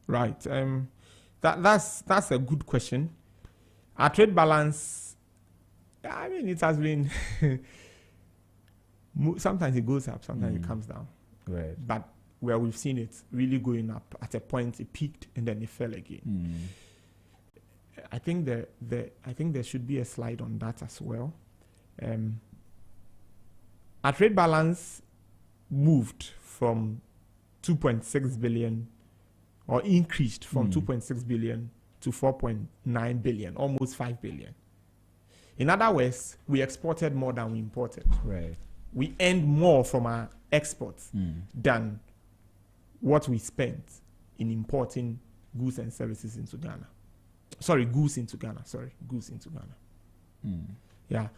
Right. That's a good question. Our trade balance, I mean, it has been sometimes it goes up, sometimes it comes down. Right. But where we've seen it really going up, at a point it peaked and then it fell again. I think there should be a slide on that as well. Our trade balance moved from 2.6 billion, or increased from 2.6 billion to 4.9 billion, almost 5 billion. In other words, we exported more than we imported. Right. We earned more from our exports than what we spent in importing goods and services into Ghana. Goods into Ghana. Yeah,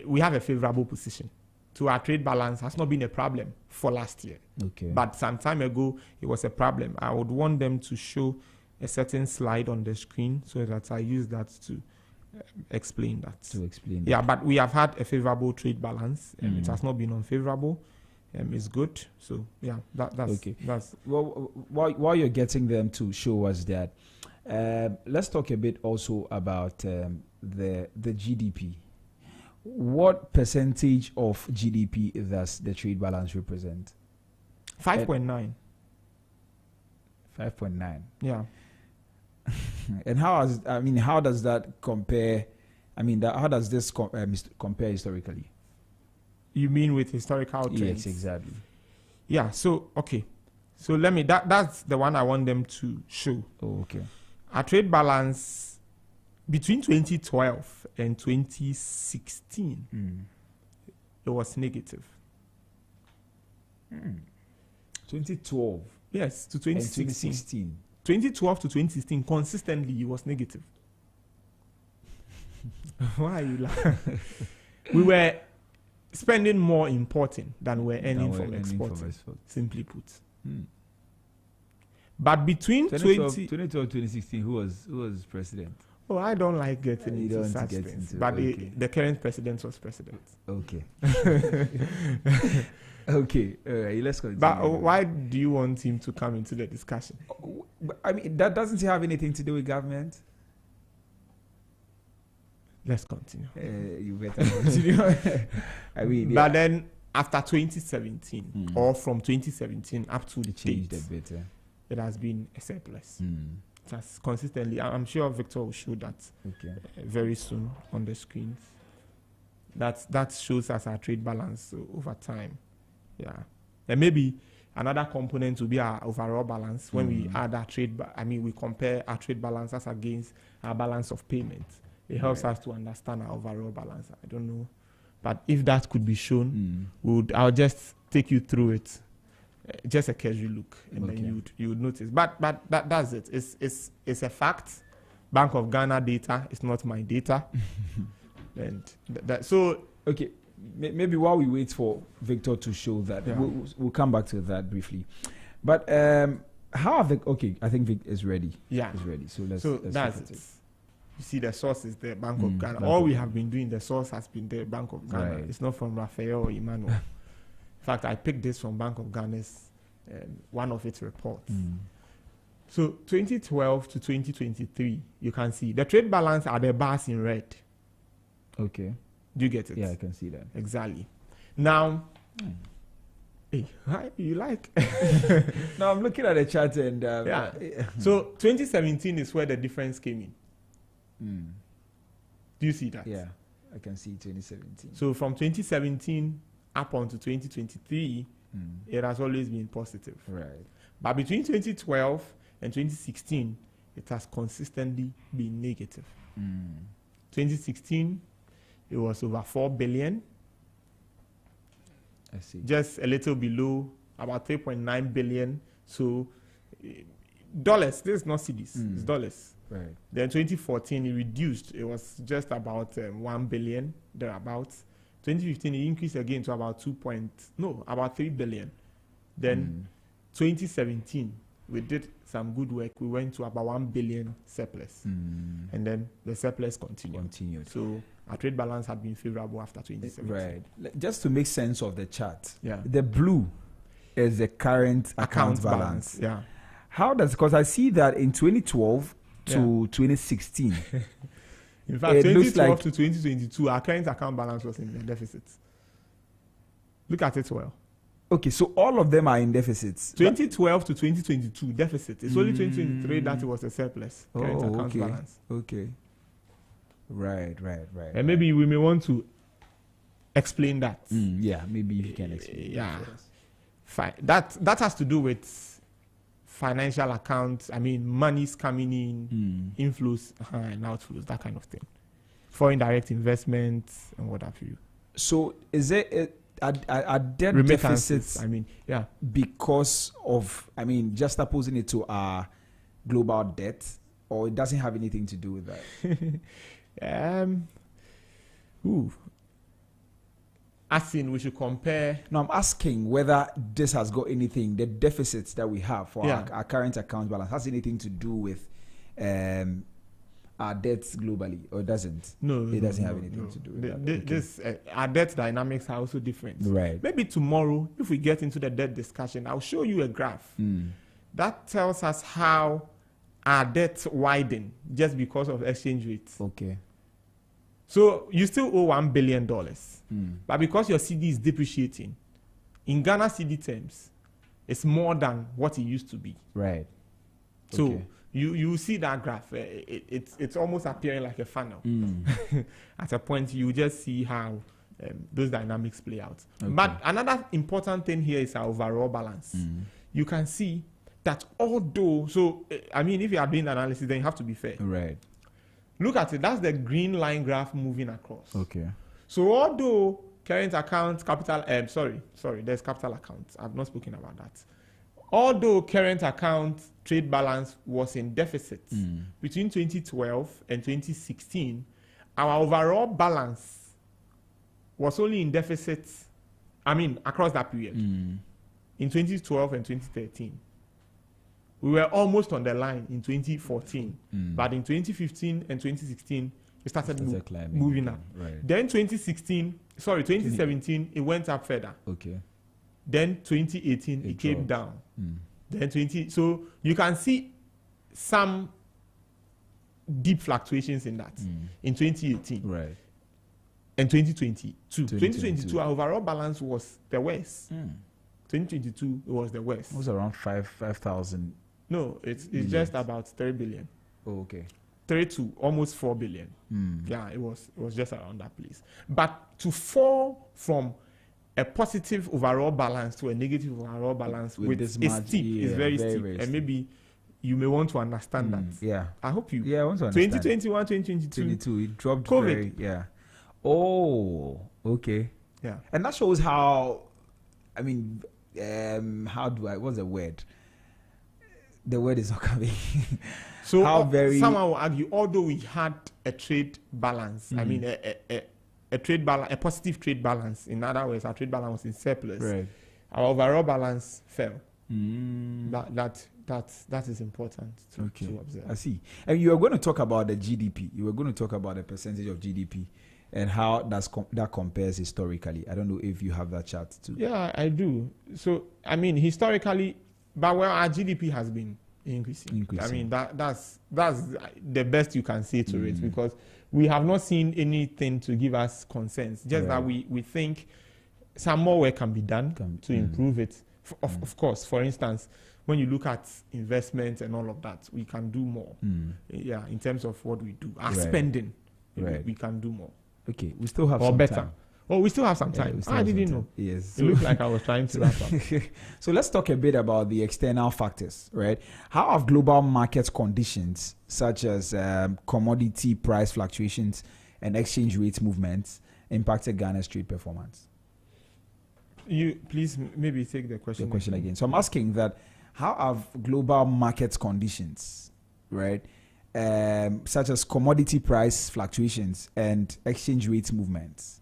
we have a favorable position. So our trade balance has not been a problem for last year. Okay. But some time ago, it was a problem. I would want them to show a certain slide on the screen so that I use that to explain that. Yeah, but we have had a favorable trade balance. It has not been unfavorable. It's good. So, yeah, that's okay. That's well, while you're getting them to show us that, let's talk a bit also about the GDP. What percentage of GDP does the trade balance represent? 5.9. 5.9. Yeah. And how does that compare? How does this compare historically? You mean with historical trends? Yes, exactly. Yeah. So okay. So let me. That's the one I want them to show. Oh, okay. Our trade balance between 2012 and 2016, it was negative. 2012. Yes, to 2016. And 2016. 2012 to 2016, consistently, it was negative. Why are you laughing? We were spending more importing than we're earning from exporting, simply put. But between 2012, 2016, who was president? Oh, I don't like getting into such things. But the current president was president. Okay. Okay, let's continue. But why do you want him to come into the discussion? That doesn't have anything to do with government. Let's continue. You better continue. But then after 2017, or from 2017 up to the date, it has been a surplus. It has consistently. I'm sure Victor will show that very soon on the screens. That shows us our trade balance over time. Yeah, and maybe another component will be our overall balance when we add our trade. We compare our trade balances against our balance of payments. It helps us to understand our overall balance. I don't know, but if that could be shown, I'll just take you through it, just a casual look, and then you would notice. But that's it. It's a fact. Bank of Ghana data is not my data, and so okay. Maybe while we wait for Victor to show that, we'll come back to that briefly. But how have I think Vic is ready. Yeah, is ready. So let's that's it. You see, the source is the Bank of Ghana. All we have been doing, the source has been the Bank of Ghana. Right. It's not from Raphael or Emmanuel. In fact, I picked this from Bank of Ghana's one of its reports. So 2012 to 2023, you can see the trade balance are the bars in red. Okay. Do you get it? Yeah, I can see that. Exactly. Now, hey, you like? No, I'm looking at the chart and... So 2017 is where the difference came in. Do you see that? Yeah, I can see 2017. So from 2017 up onto 2023, it has always been positive. Right. But between 2012 and 2016, it has consistently been negative. 2016... it was over 4 billion. I see. Just a little below, about 3.9 billion. So, dollars. This is not cedis. It's dollars. Right. Then 2014, it reduced. It was just about 1 billion, thereabouts. 2015, it increased again to about 3 billion. Then 2017, we did some good work. We went to about 1 billion surplus. And then the surplus continued. So, our trade balance had been favorable after 2017. Right. Just to make sense of the chart, the blue is the current account balance. Yeah. How does, because I see that in 2012 to 2016. In fact, 2012 to 2022, our current account balance was in the deficit. Look at it well. Okay, so all of them are in deficits. 2012 to 2022 deficit. It's only 2023 that it was a surplus. Current account balance. Okay. Right. And maybe we may want to explain that. Yeah, maybe you can explain. Yeah. Fine. That has to do with financial accounts. I mean, money's coming in, inflows and outflows, that kind of thing. Foreign direct investments and what have you. So is it are debt deficits? I mean, yeah, because of, I mean, just opposing it to our global debt, or it doesn't have anything to do with that? As in, we should compare. No, I'm asking whether this has got anything, the deficits that we have for our current account balance, has anything to do with our debts globally, or doesn't? No, it doesn't have anything to do with that. This our debt dynamics are also different. Right. Maybe tomorrow, if we get into the debt discussion, I'll show you a graph that tells us how our debts widen just because of exchange rates. Okay. So you still owe $1 billion, but because your CD is depreciating, in Ghana CD terms, it's more than what it used to be. Right. So you see that graph. It's almost appearing like a funnel. At a point, you just see how those dynamics play out. Okay. But another important thing here is our overall balance. You can see that although, so I mean, if you are doing analysis, then you have to be fair. Right. Look at it. That's the green line graph moving across. Okay. So although current account, capital, sorry, there's capital accounts. I've not spoken about that. Although current account trade balance was in deficit between 2012 and 2016, our overall balance was only in deficit, I mean, across that period. In 2012 and 2013. We were almost on the line in 2014, but in 2015 and 2016, it started moving up. Right. Then 2017, it went up further. Okay. Then 2018, it came down. Then so you can see some deep fluctuations in that in 2018. Right. And 2022. 2022, our overall balance was the worst. 2022, it was the worst. It was around 5,000. No, it's just about 3 billion. Oh, okay. 3 to almost 4 billion. Yeah, it was just around that place. But to fall from a positive overall balance to a negative overall balance with this is steep. It's very steep. And maybe you may want to understand that. Yeah. I hope you. Yeah, I want to understand. 2021, 2022. It dropped COVID. Oh, okay. Yeah. And that shows how, I mean, what's the word? The word is not coming. So someone will argue, although we had a trade balance, I mean a trade balance, a positive trade balance. In other words, our trade balance was in surplus. Right. Our overall balance fell. That is important to observe. I see. And you are going to talk about the GDP. You were going to talk about the percentage of GDP and how that compares historically. I don't know if you have that chart too. Yeah, I do. So I mean, historically. But our GDP has been increasing. I mean, that's the best you can say to it, because we have not seen anything to give us concerns. Just that we think some more work can be done to improve it. Of course, for instance, when you look at investment and all of that, we can do more. Yeah, in terms of what we do. Our spending, we can do more. Okay, we still have or some better. Time. Oh, we still have some time. I didn't know. Yes. It looked like I was trying to wrap up. So let's talk a bit about the external factors, right? How have global market conditions, such as commodity price fluctuations and exchange rate movements, impacted Ghana's trade performance? You please maybe take the question. Again. So I'm asking that, how have global market conditions, right, such as commodity price fluctuations and exchange rate movements,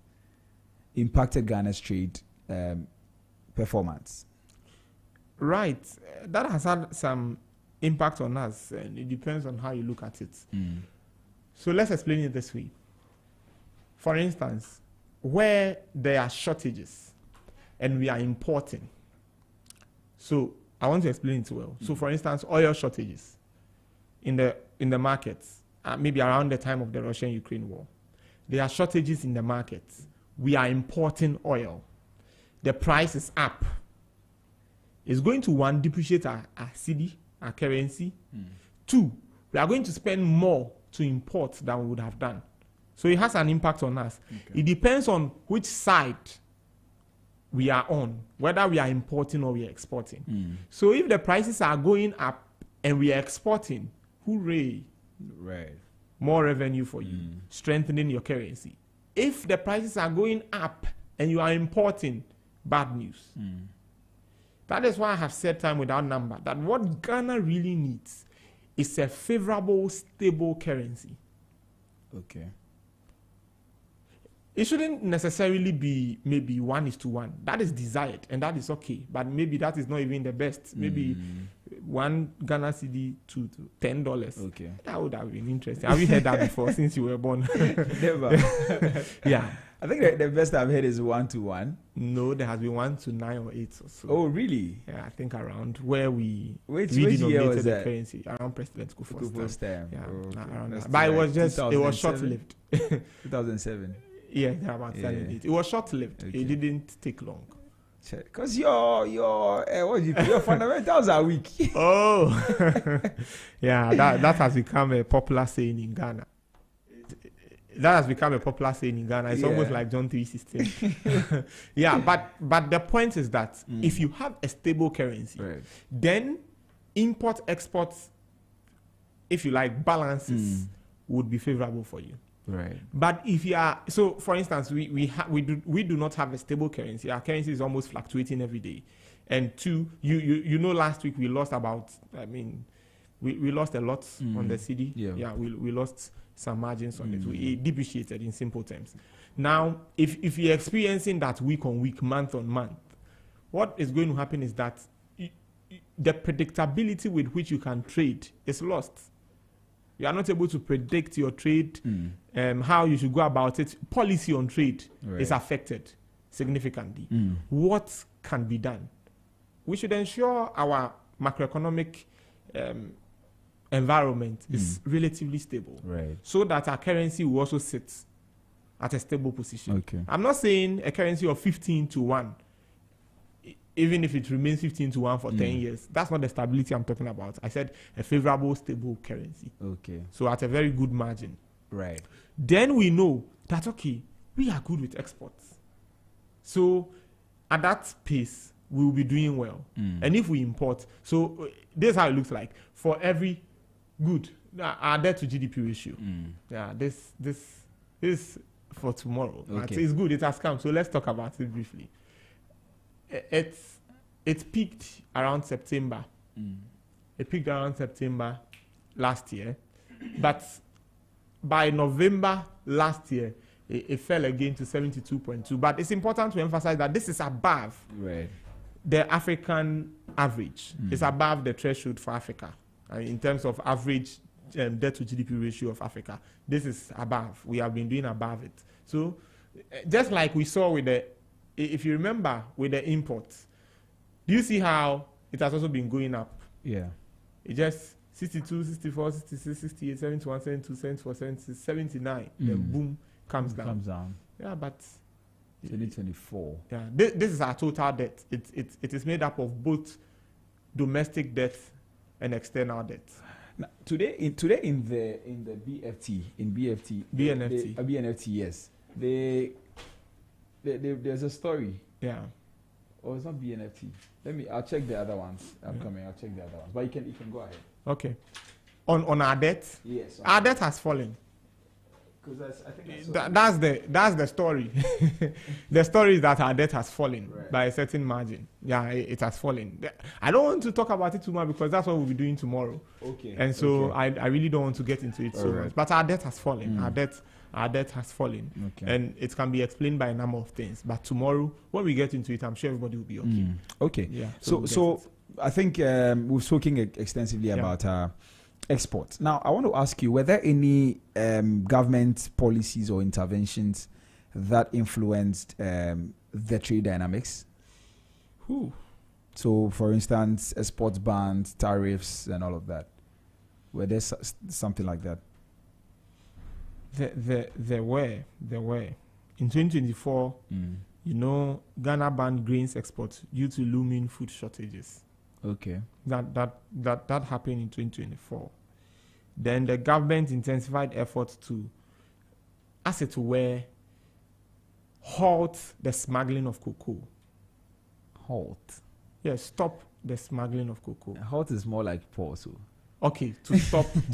impacted Ghana's trade performance? Right. That has had some impact on us, and it depends on how you look at it. So let's explain it this way. For instance, where there are shortages and we are importing, so I want to explain it well. So, for instance, oil shortages in the markets, maybe around the time of the Russian-Ukraine war. There are shortages in the markets. We are importing oil. The price is up. It's going to, one, depreciate our cedi, our currency. Two, we are going to spend more to import than we would have done. So it has an impact on us. Okay. It depends on which side we are on, whether we are importing or we are exporting. So if the prices are going up and we are exporting, hooray. Right. More revenue for you, strengthening your currency. If the prices are going up and you are importing, bad news. That is why I have said time without number that what Ghana really needs is a favorable, stable currency. Okay. It shouldn't necessarily be maybe 1:1. That is desired and that is okay. But maybe that is not even the best. Maybe 1 Ghana cedi to $10. Okay. That would have been interesting. Have you heard that before since you were born? Never. Yeah. I think the best I've heard is 1:1. No, there has been 1 to 9 or 8 or so. Oh, really? Yeah, I think around where we redenominated the currency around President Kufuor's time. Yeah, okay. around that. But it was short-lived. 2007. Yeah, about 7, 8. It was short-lived. Okay. It didn't take long. Because your fundamentals are weak. Oh, yeah, that has become a popular saying in Ghana. That has become a popular saying in Ghana. It's almost like John 3:16. Yeah, but the point is that if you have a stable currency, then import exports, if you like, balances would be favorable for you. Right. But if you are, so for instance, we do not have a stable currency. Our currency is almost fluctuating every day. And two, you know, last week we lost we lost a lot on the cedi. Yeah, we lost some margins on it. We depreciated in simple terms. Now, if you're experiencing that week on week, month on month, what is going to happen is that the predictability with which you can trade is lost. You are not able to predict your trade, how you should go about it. Policy on trade is affected significantly. What can be done? We should ensure our macroeconomic environment is relatively stable, so that our currency will also sit at a stable position. Okay. I'm not saying a currency of 15:1. Even if it remains 15:1 for 10 years, that's not the stability I'm talking about. I said a favorable, stable currency. Okay. So at a very good margin. Right. Then we know that, okay, we are good with exports. So at that pace, we will be doing well. And if we import, so this is how it looks like. For every good, our debt to GDP ratio. Yeah, this is for tomorrow. Okay. It's good, it has come. So let's talk about it briefly. It peaked around September. It peaked around September last year, but by November last year, it fell again to 72.2. But it's important to emphasize that this is above the African average. It's above the threshold for Africa. In terms of average debt to GDP ratio of Africa, this is above. We have been doing above it. So just like we saw with if you remember with the imports, do you see how it has also been going up? Yeah. It just 62, 64, 66, 68, 71, 72, 74, 76, 79. Then boom, comes down. Yeah, but 2024. Yeah, this is our total debt. It is made up of both domestic debt and external debt. Now, today in the BNFT, yes. There's a story. Yeah. Or it's not BNFT. I'll check the other ones. I'll check the other ones. But you can go ahead. Okay. On our debt? Yes. Our debt has fallen. Because I think that's the story. The story is that our debt has fallen by a certain margin. Yeah, it has fallen. I don't want to talk about it too much because that's what we'll be doing tomorrow. Okay. And so I really don't want to get into it so much. But our debt has fallen. Our debt has fallen. Okay. And it can be explained by a number of things. But tomorrow, when we get into it, I'm sure everybody will be okay. Okay. Yeah. So I think we've spoken extensively about exports. Now, I want to ask you, were there any government policies or interventions that influenced the trade dynamics? So, for instance, export bans, tariffs, and all of that. Were there something like that? There were. In 2024, Ghana banned grains export due to looming food shortages. Okay. That happened in 2024. Then the government intensified efforts to, as it were, halt the smuggling of cocoa. Halt? Yes, stop the smuggling of cocoa. Halt is more like pause. Okay, to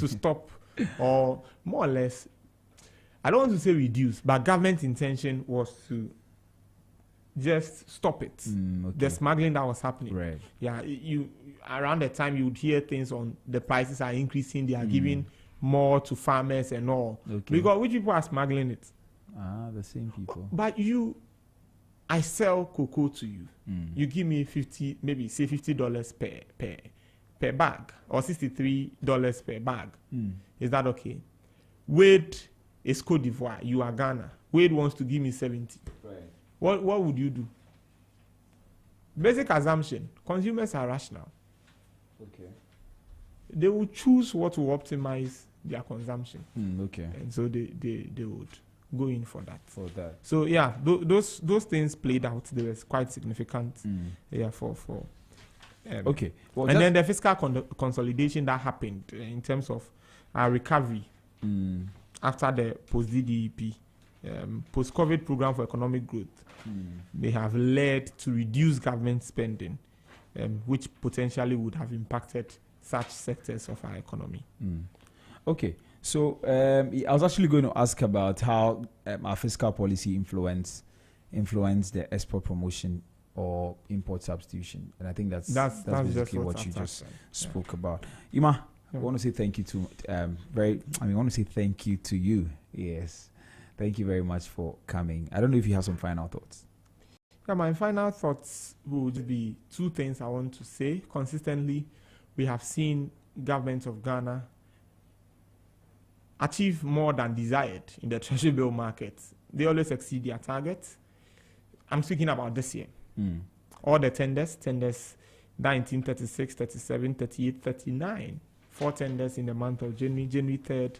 stop, or more or less, I don't want to say reduce, but government intention was to just stop it. Okay. The smuggling that was happening. Right. Yeah, you around the time you would hear things on the prices are increasing, they are giving more to farmers and all. Okay. Because which people are smuggling it? The same people. But I sell cocoa to you. You give me $50 per bag, or $63 per bag. Is that okay? Wade is Cote d'Ivoire, you are Ghana. Wade wants to give me 70. Right. What would you do? Basic assumption, consumers are rational. Okay. They will choose what will optimize their consumption. Okay. And so they would go in for that. So yeah, those things played out. They were quite significant. For okay. Well, and then the fiscal consolidation that happened in terms of our recovery after the post-DDEP, post-COVID program for economic growth, they have led to reduced government spending, which potentially would have impacted such sectors of our economy. Okay. So I was actually going to ask about how our fiscal policy influenced the export promotion or import substitution, and I think that's basically what you just spoke about. Ima, I want to say thank you to I want to say thank you to you. Yes, thank you very much for coming. I don't know if you have some final thoughts. Yeah, my final thoughts would be two things I want to say. Consistently, we have seen government of Ghana achieve more than desired in the treasury bill market. They always exceed their targets. I'm speaking about this year. All the tenders 19, 36, 37, 38, 39. 4 tenders in the month of January, January 3rd,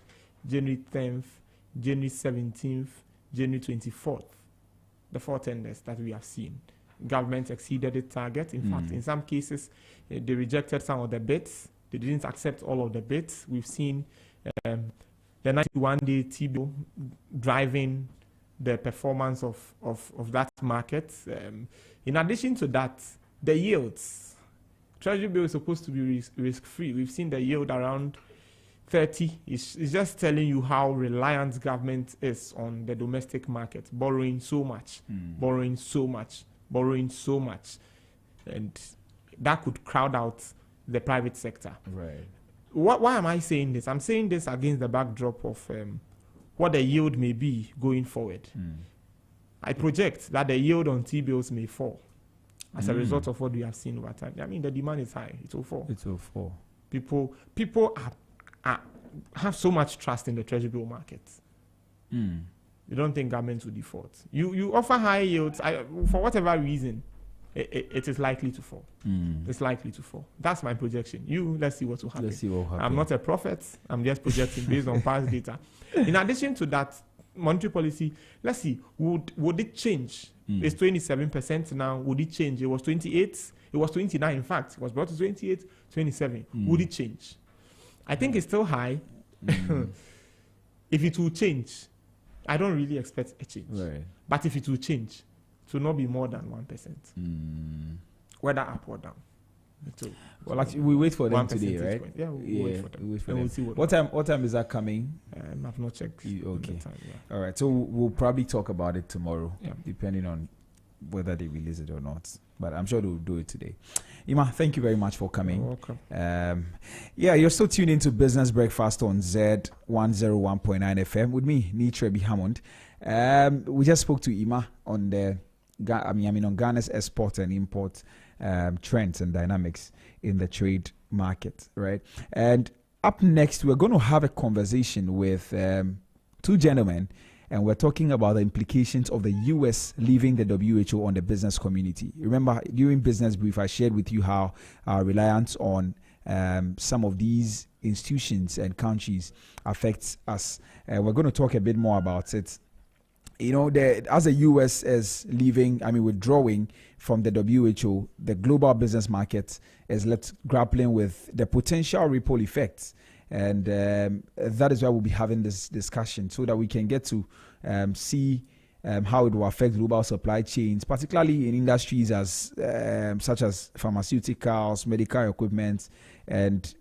January 10th, January 17th, January 24th. The 4 tenders that we have seen. Government exceeded its target. In fact, in some cases, they rejected some of the bids. They didn't accept all of the bids. We've seen the 91-day T-bill driving the performance of that market. In addition to that, the yields. Treasury bill is supposed to be risk-free. We've seen the yield around 30. It's just telling you how reliant government is on the domestic market, borrowing so much. And that could crowd out the private sector. Right. Why am I saying this? I'm saying this against the backdrop of what the yield may be going forward. I project that the yield on T-bills may fall as a result of what we have seen over time. I mean, the demand is high. It will fall. People have so much trust in the treasury bill market. You don't think government will default. You offer high yields, for whatever reason, it is likely to fall. It's likely to fall. That's my projection. Let's see what will happen. I'm not a prophet. I'm just projecting based on past data. In addition to that, monetary policy, let's see, would it change? It's 27% now. Would it change? It was 28. It was 29, in fact. It was brought to 28, 27. Would it change? I think it's still high. If it will change, I don't really expect a change. Right. But if it will change, it will not be more than 1%. Whether up or down. Well, actually, we wait for them today, right? Yeah, we'll wait for them. We'll see what time is that coming? I've not checked. Okay. Time, All right. So we'll probably talk about it tomorrow, depending on whether they release it or not. But I'm sure they'll do it today. Ima, thank you very much for coming. You're welcome. You're still tuned into Business Breakfast on Zed 101.9 FM with me, Nitrebi Hammond. We just spoke to Ima on on Ghana's export and import trends and dynamics in the trade market, right? And up next, we're going to have a conversation with 2 gentlemen, and we're talking about the implications of the US leaving the WHO on the business community. Remember, during Business Brief, I shared with you how our reliance on some of these institutions and countries affects us. We're going to talk a bit more about it. You know, as the US is withdrawing from the WHO, the global business market is grappling with the potential ripple effects. And that is why we'll be having this discussion so that we can get to see how it will affect global supply chains, particularly in industries such as pharmaceuticals, medical equipment, and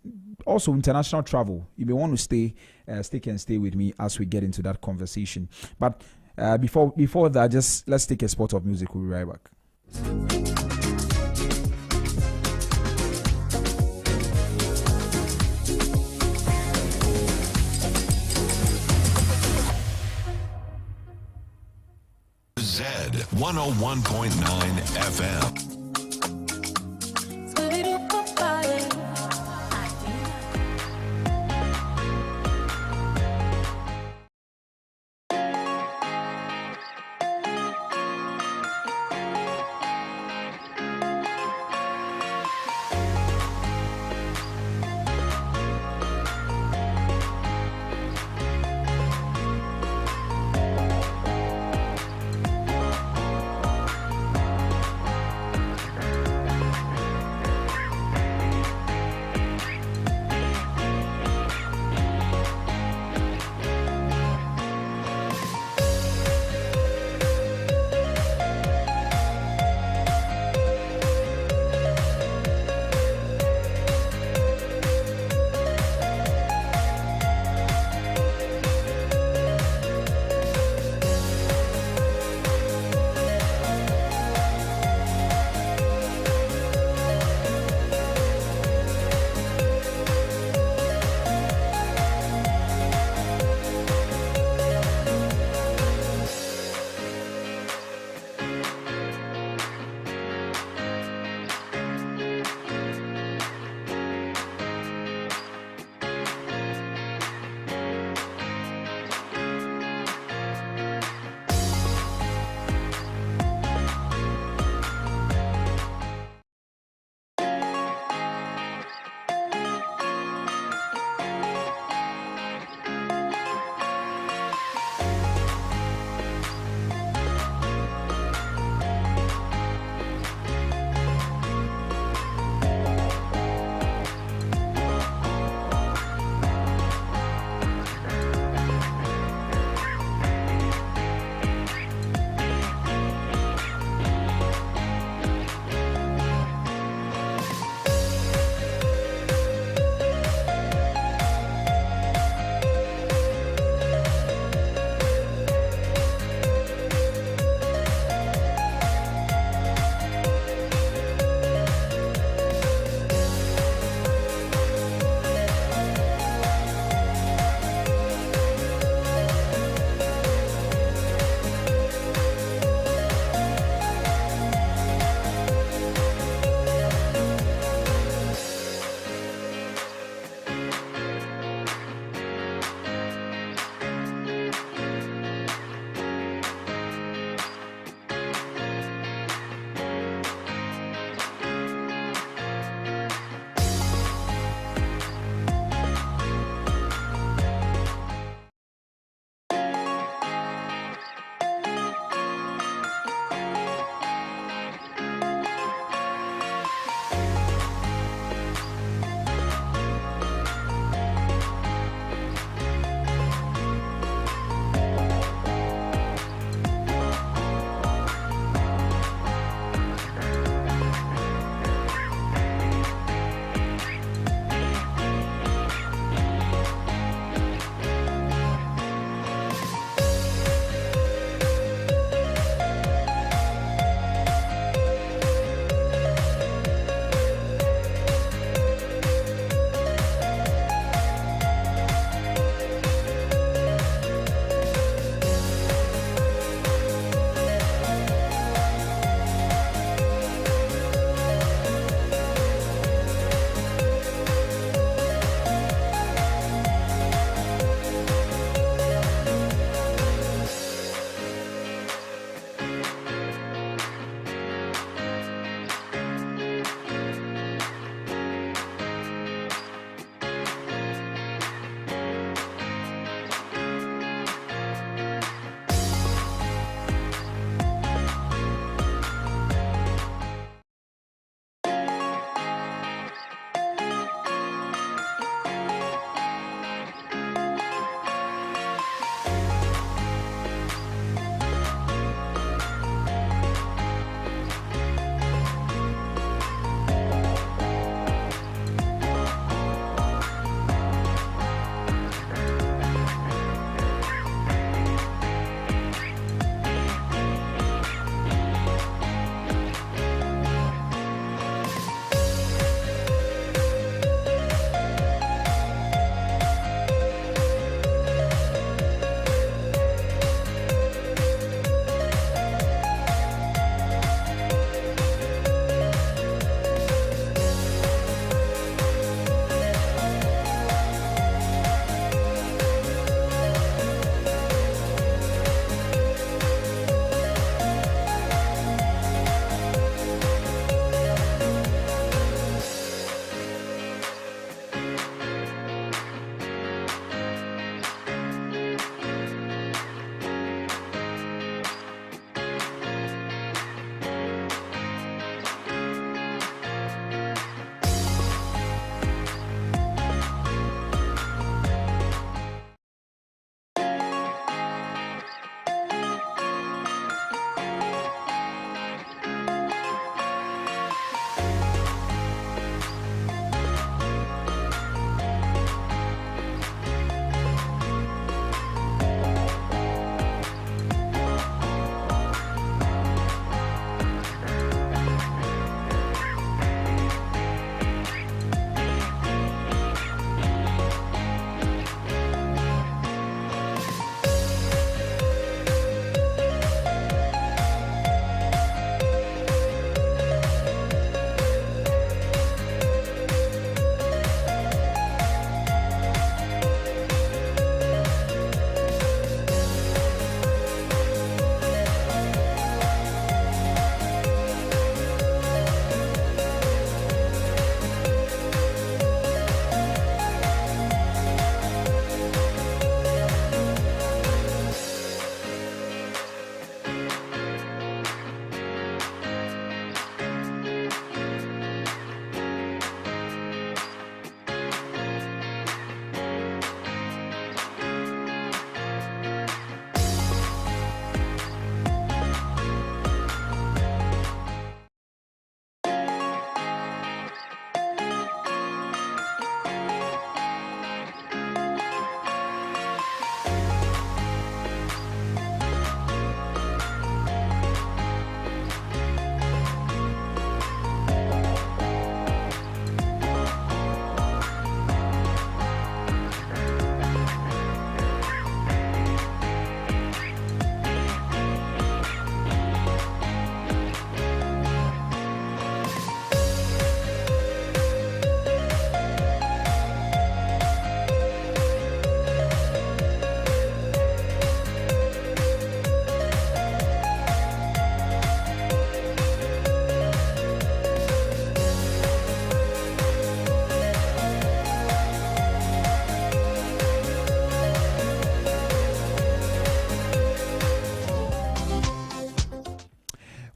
also international travel. You may want to stay with me as we get into that conversation. But before that, just let's take a spot of music. We'll be right back. Zed 101.9 FM.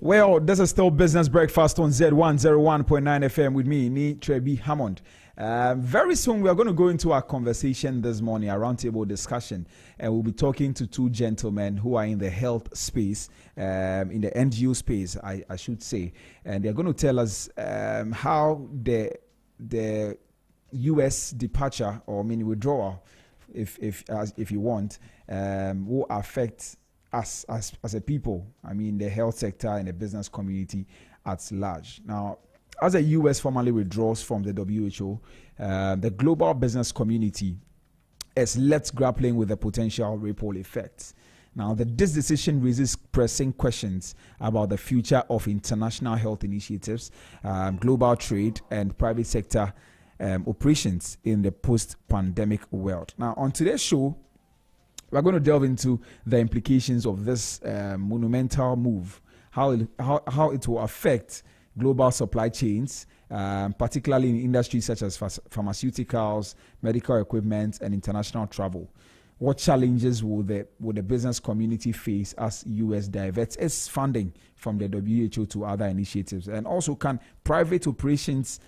Well, this is still Business Breakfast on Zed 101.9 FM with me, Ni Trebi Hammond. Very soon, we are going to go into our conversation this morning, a roundtable discussion, and we'll be talking to two gentlemen who are in the health space, in the NGO space, I should say, and they're going to tell us how the U.S. departure or mini withdrawal, if you want, will affect us as a people. I mean, the health sector and the business community at large. Now, as the U.S. formally withdraws from the WHO, the global business community is left grappling with the potential ripple effects. Now, this decision raises pressing questions about the future of international health initiatives, global trade, and private sector operations in the post-pandemic world. Now, on today's show, we're going to delve into the implications of this monumental move, how it will affect global supply chains, particularly in industries such as pharmaceuticals, medical equipment, and international travel. What challenges will the business community face as U.S. diverts its funding from the WHO to other initiatives? And also, can private operations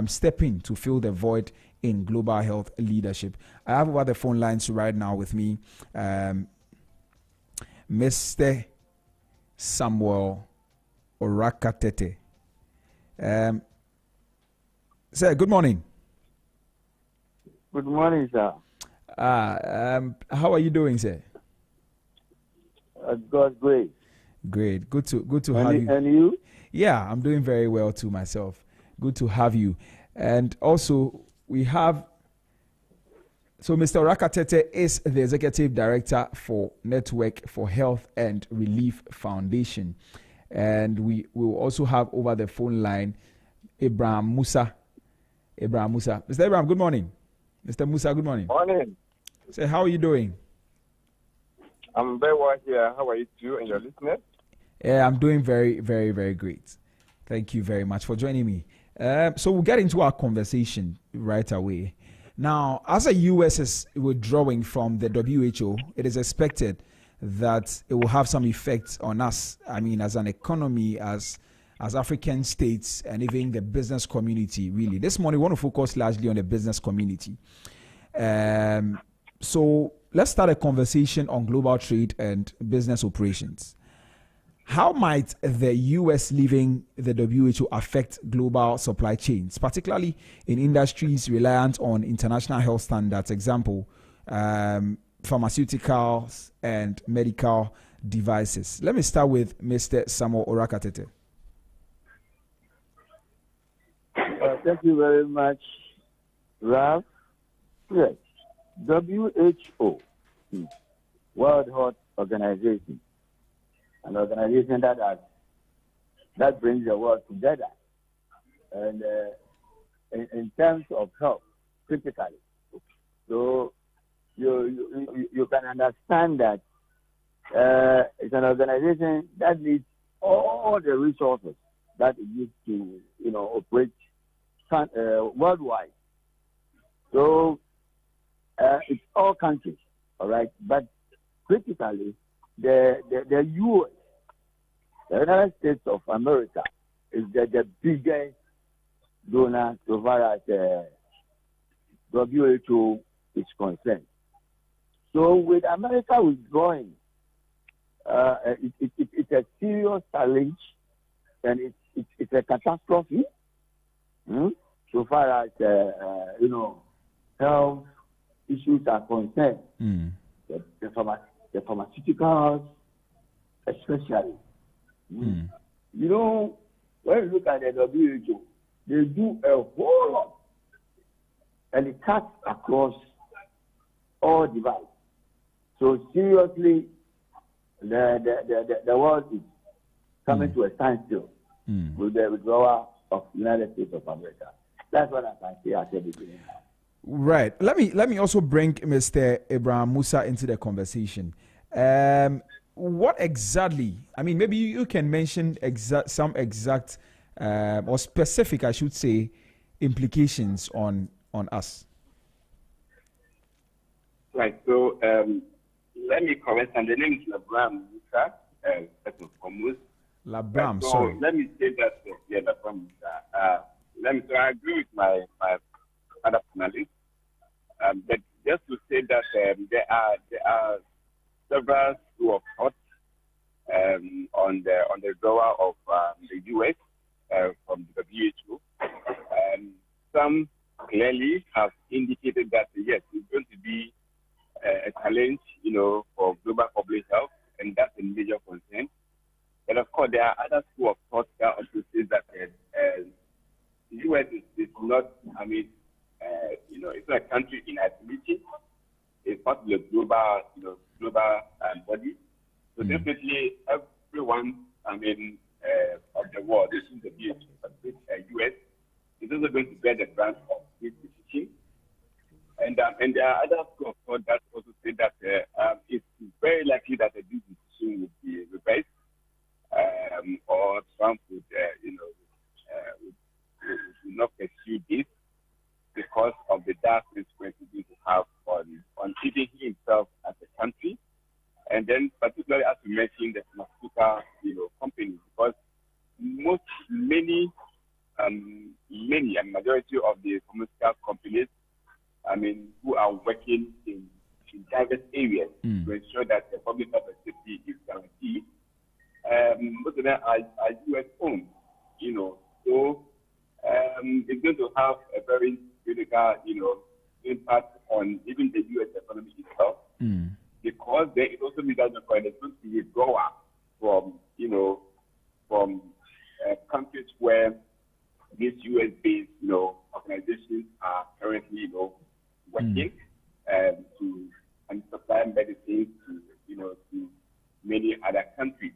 step in to fill the void in global health leadership? I have over the phone lines right now with me Mr. Samuel Orakatete. Sir, good morning. Good morning, sir. How are you doing, sir? God's grace. Great. Good to have you. And you? Yeah, I'm doing very well too myself. Good to have you. And also, we have, so Mr. Orakatete is the Executive Director for Network for Health and Relief Foundation. And we will also have over the phone line Abraham Musa. Mr. Abraham, good morning. Mr. Musa, good morning. Morning. So how are you doing? I'm very well here. How are you too and your listeners? Yeah, I'm doing very, very, very great. Thank you very much for joining me. So we'll get into our conversation right away. Now, as the U.S. is withdrawing from the WHO, it is expected that it will have some effects on us. I mean, as an economy, as African states, and even the business community, really. This morning, we want to focus largely on the business community. So let's start a conversation on global trade and business operations. How might the U.S. leaving the WHO affect global supply chains, particularly in industries reliant on international health standards, example, pharmaceuticals and medical devices? Let me start with Mr. Samuel Orakatete. Thank you very much, Ralph. Yes, WHO, World Health Organization, an organization that brings the world together, and in terms of health, critically. So you can understand that it's an organization that needs all the resources that it needs to operate worldwide. So it's all countries, all right. But critically, the U.S., the United States of America, is the biggest donor so far as WHO is concerned. So with America withdrawing, it's a serious challenge, and it's a catastrophe. So far as health issues are concerned, the pharmaceuticals, especially. When you look at the WHO, they do a whole lot, and it cuts across all divides. So seriously, the world is coming to a standstill with the withdrawal of the United States of America. That's what I can say at the beginning. Right. Let me also bring Mr. Abraham Musa into the conversation. What exactly? I mean, maybe you can mention some exact or specific, I should say, implications on us. Right. So let me correct. And the name is Abraham Musa, first and foremost. Labram, so sorry. let me say that, so I agree with my other panelists. But just to say that there are several schools of thought on the drawer of the U.S. From the WHO. Some clearly have indicated that yes, it's going to be a challenge, for global public health, and that's a major concern. And of course, there are other schools of thought that also say that the U.S. is not, it's not a country in isolation. It's part of the global body. So definitely, everyone, of the world, this is the U.S. is also going to bear the brunt of this decision. And there are other schools of thought that also say that it's very likely that this decision would be reversed, or Trump would not pursue this because of the dark consequences it will have on even himself as a country. And then particularly as you mentioned, the pharmaceutical, companies, because many and majority of the pharmaceutical companies, who are working in diverse areas to ensure that the public health and safety is guaranteed, most of them are U.S. owned, so it's going to have a very critical, impact on even the U.S. economy itself. Because there is also means that there's going to be a withdrawal from countries where these U.S.-based, organizations are currently, working to supply medicines to many other countries.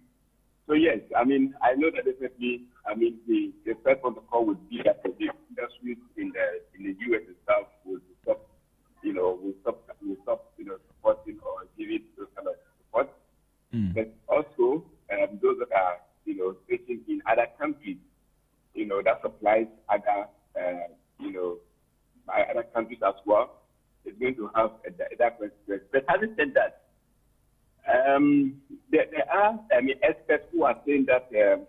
So yes, I know that definitely, the first protocol would be that the industries in the U.S. itself will stop, supporting or giving those kind of support. But also, those that are, stationed in other countries, that supplies other, other countries as well, is going to have that consequence. But having said that, there are, experts who are saying that the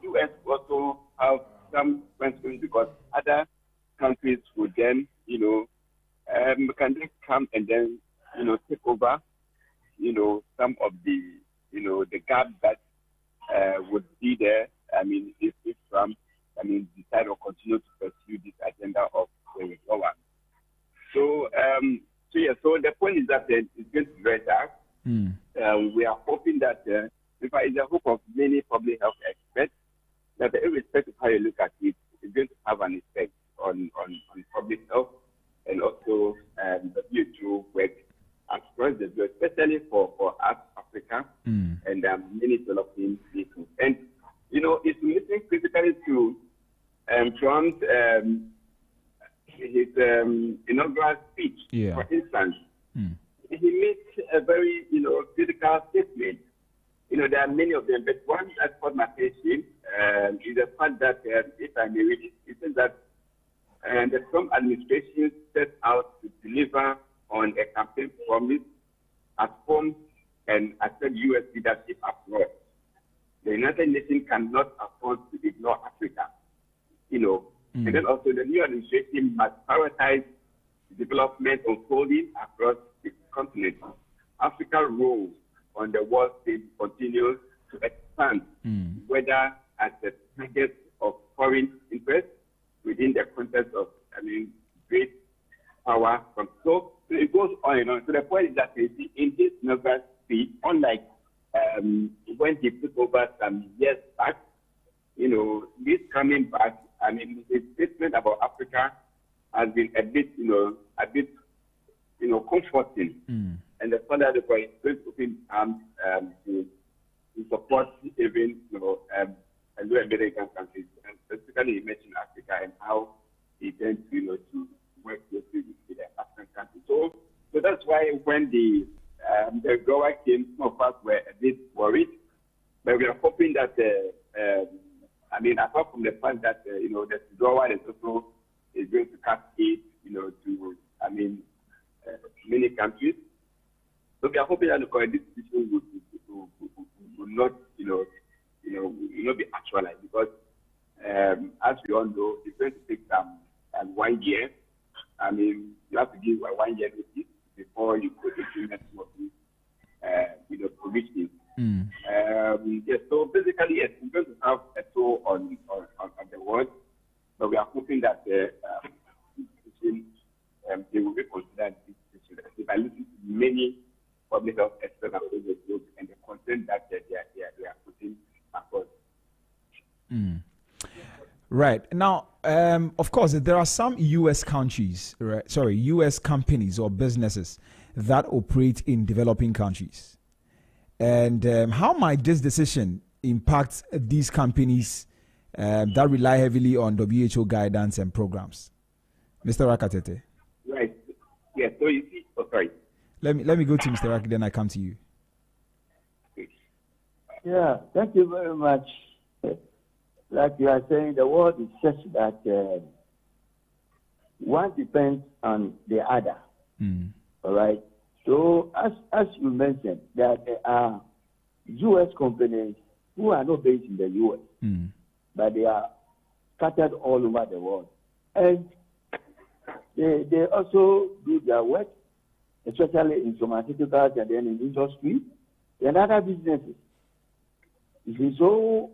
U.S. also have some consequences because other countries would then, can they come and then, take over, some of the, the gaps that would be there. If Trump, decide or continue to pursue this agenda of the withdrawal. So the point is that it's going to be very dark. We are hoping that, in fact, it's the hope of many public health experts that irrespective of how you look at it, it's going to have an effect on public health and also the WHO work across the globe, especially for us, Africa, and many developing nations. And, it's listening critically to Trump's his inaugural speech, for instance. He makes a very, critical statement. There are many of them, but one that caught my attention is the fact that, if I may read it, it says that the Trump administration set out to deliver on a campaign promise as formed and accept U.S. leadership abroad. The United Nations cannot afford to ignore Africa. And then also the new administration must prioritize development unfolding across the continent. Africa's role on the world stage continues to expand, whether as a target of foreign interest within the context of, great power. So it goes on and on. So the point is that in this November speech, unlike when he took over some years back, this coming back, his statement about Africa has been a bit comforting. And the further the point is open arms to support even, Anglo-American countries, and specifically he mentioned Africa and how he tends to work closely with the African countries. So that's why when the grower came, some of us were a bit worried, but we are hoping that apart from the fact that the grower is also is going to cascade to many countries. So we are hoping that this decision not, will not be actualized because, as we all know, it's going to take some 1 year. I mean, you have to give a 1 year notice before you could implement some of these, provisions. Yes, so basically, yes, we're going to have a toll on the world, but we are hoping that they will be considered by listening to many public health experts across the globe and the content that they are putting across. Right. Now, of course, there are some U.S. countries, right? Sorry, U.S. companies or businesses that operate in developing countries. And how might this decision impact these companies that rely heavily on WHO guidance and programs? Mr. Rakatete. Right. Yeah, so you see, sorry. Let me go to Mr. Rak, then I come to you. Yeah, thank you very much. Like you are saying, the world is such that one depends on the other. All right. So as you mentioned, that there are U.S. companies who are not based in the U.S., but they are scattered all over the world, and they also do their work, especially in pharmaceuticals and then in industry and other businesses. You see, so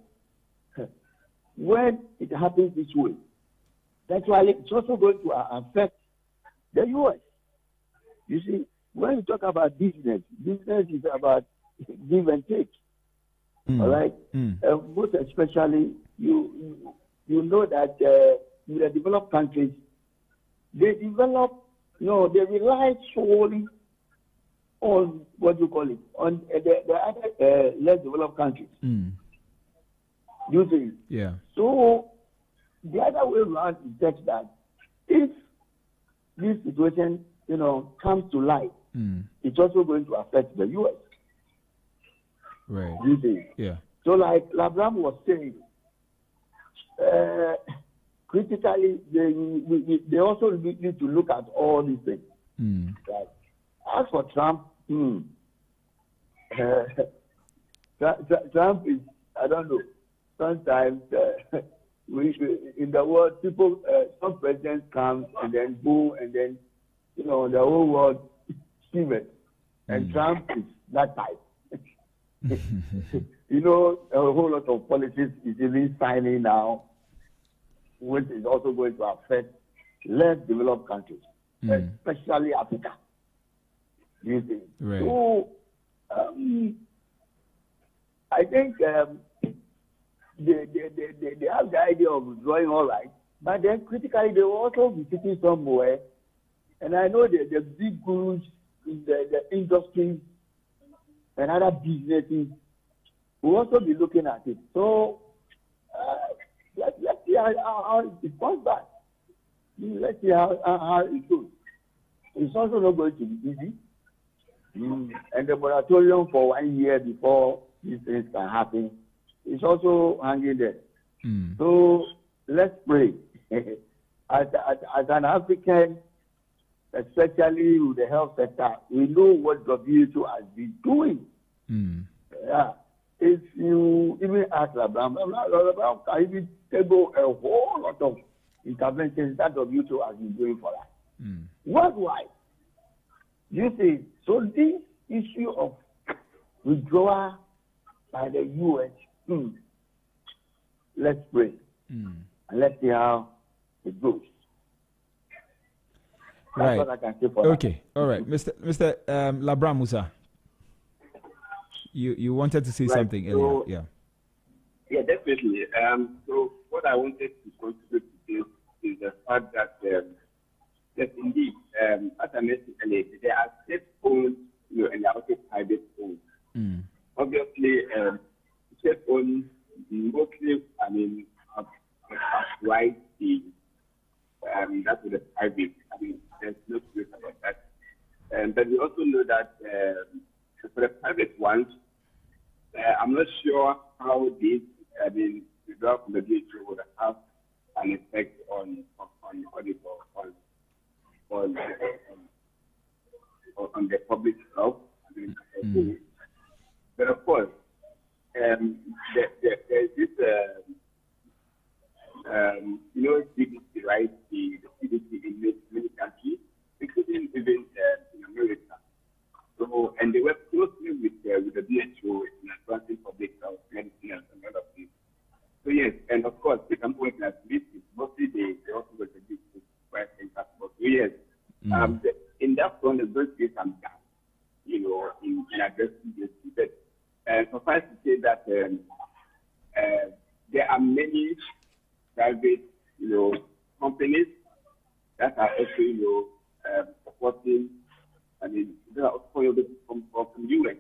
when it happens this way, that's why it's also going to affect the U.S. You see, when you talk about business is about give and take. All right? Most especially, you know that in the developed countries, they rely solely on what you call it, on the other less developed countries. You see? Yeah. So the other way around is just that if this situation, comes to light, it's also going to affect the U.S. Right. You see? Yeah. So like Labram was saying, critically, they also need to look at all these things. Right? As for Trump, Trump is, I don't know, sometimes in the world, people, some presidents come and then boom, and then, the whole world shivers. And Trump is that type. A whole lot of policies is even signing now, which is also going to affect less developed countries, especially Africa. You see? Right. So, I think they have the idea of withdrawing all right, but then critically they will also be sitting somewhere, and I know the big gurus in the industry and other businesses will also be looking at it. So let's see how it comes back. Let's see how it goes. It's also not going to be easy. And the moratorium for 1 year before these things can happen is also hanging there. So let's pray. As an African, especially with the health sector, we know what WHO has been doing. Yeah. If you even ask Labram can even table a whole lot of interventions that WHO has been doing for us. Worldwide. You see, so this issue of withdrawal by the U.S., let's pray. And let's see how it goes. That's right. what I can say for okay. All right. Mr. Labram Musa, you wanted to say something earlier. Yeah. Yeah, definitely. So what I wanted to contribute to this is the fact that yes, indeed, as I mentioned earlier, there are state phones, and there are also private phones. Obviously, state phones mostly, have right the that's with the private. There's no truth about that. But we also know that for the private ones, I'm not sure how this, without from the WHO would have an effect on the public health. But of course, yes, in that front, there's going to be some gap, in addressing this. But suffice to say that there are many private, companies that are also, supporting. There are also from UN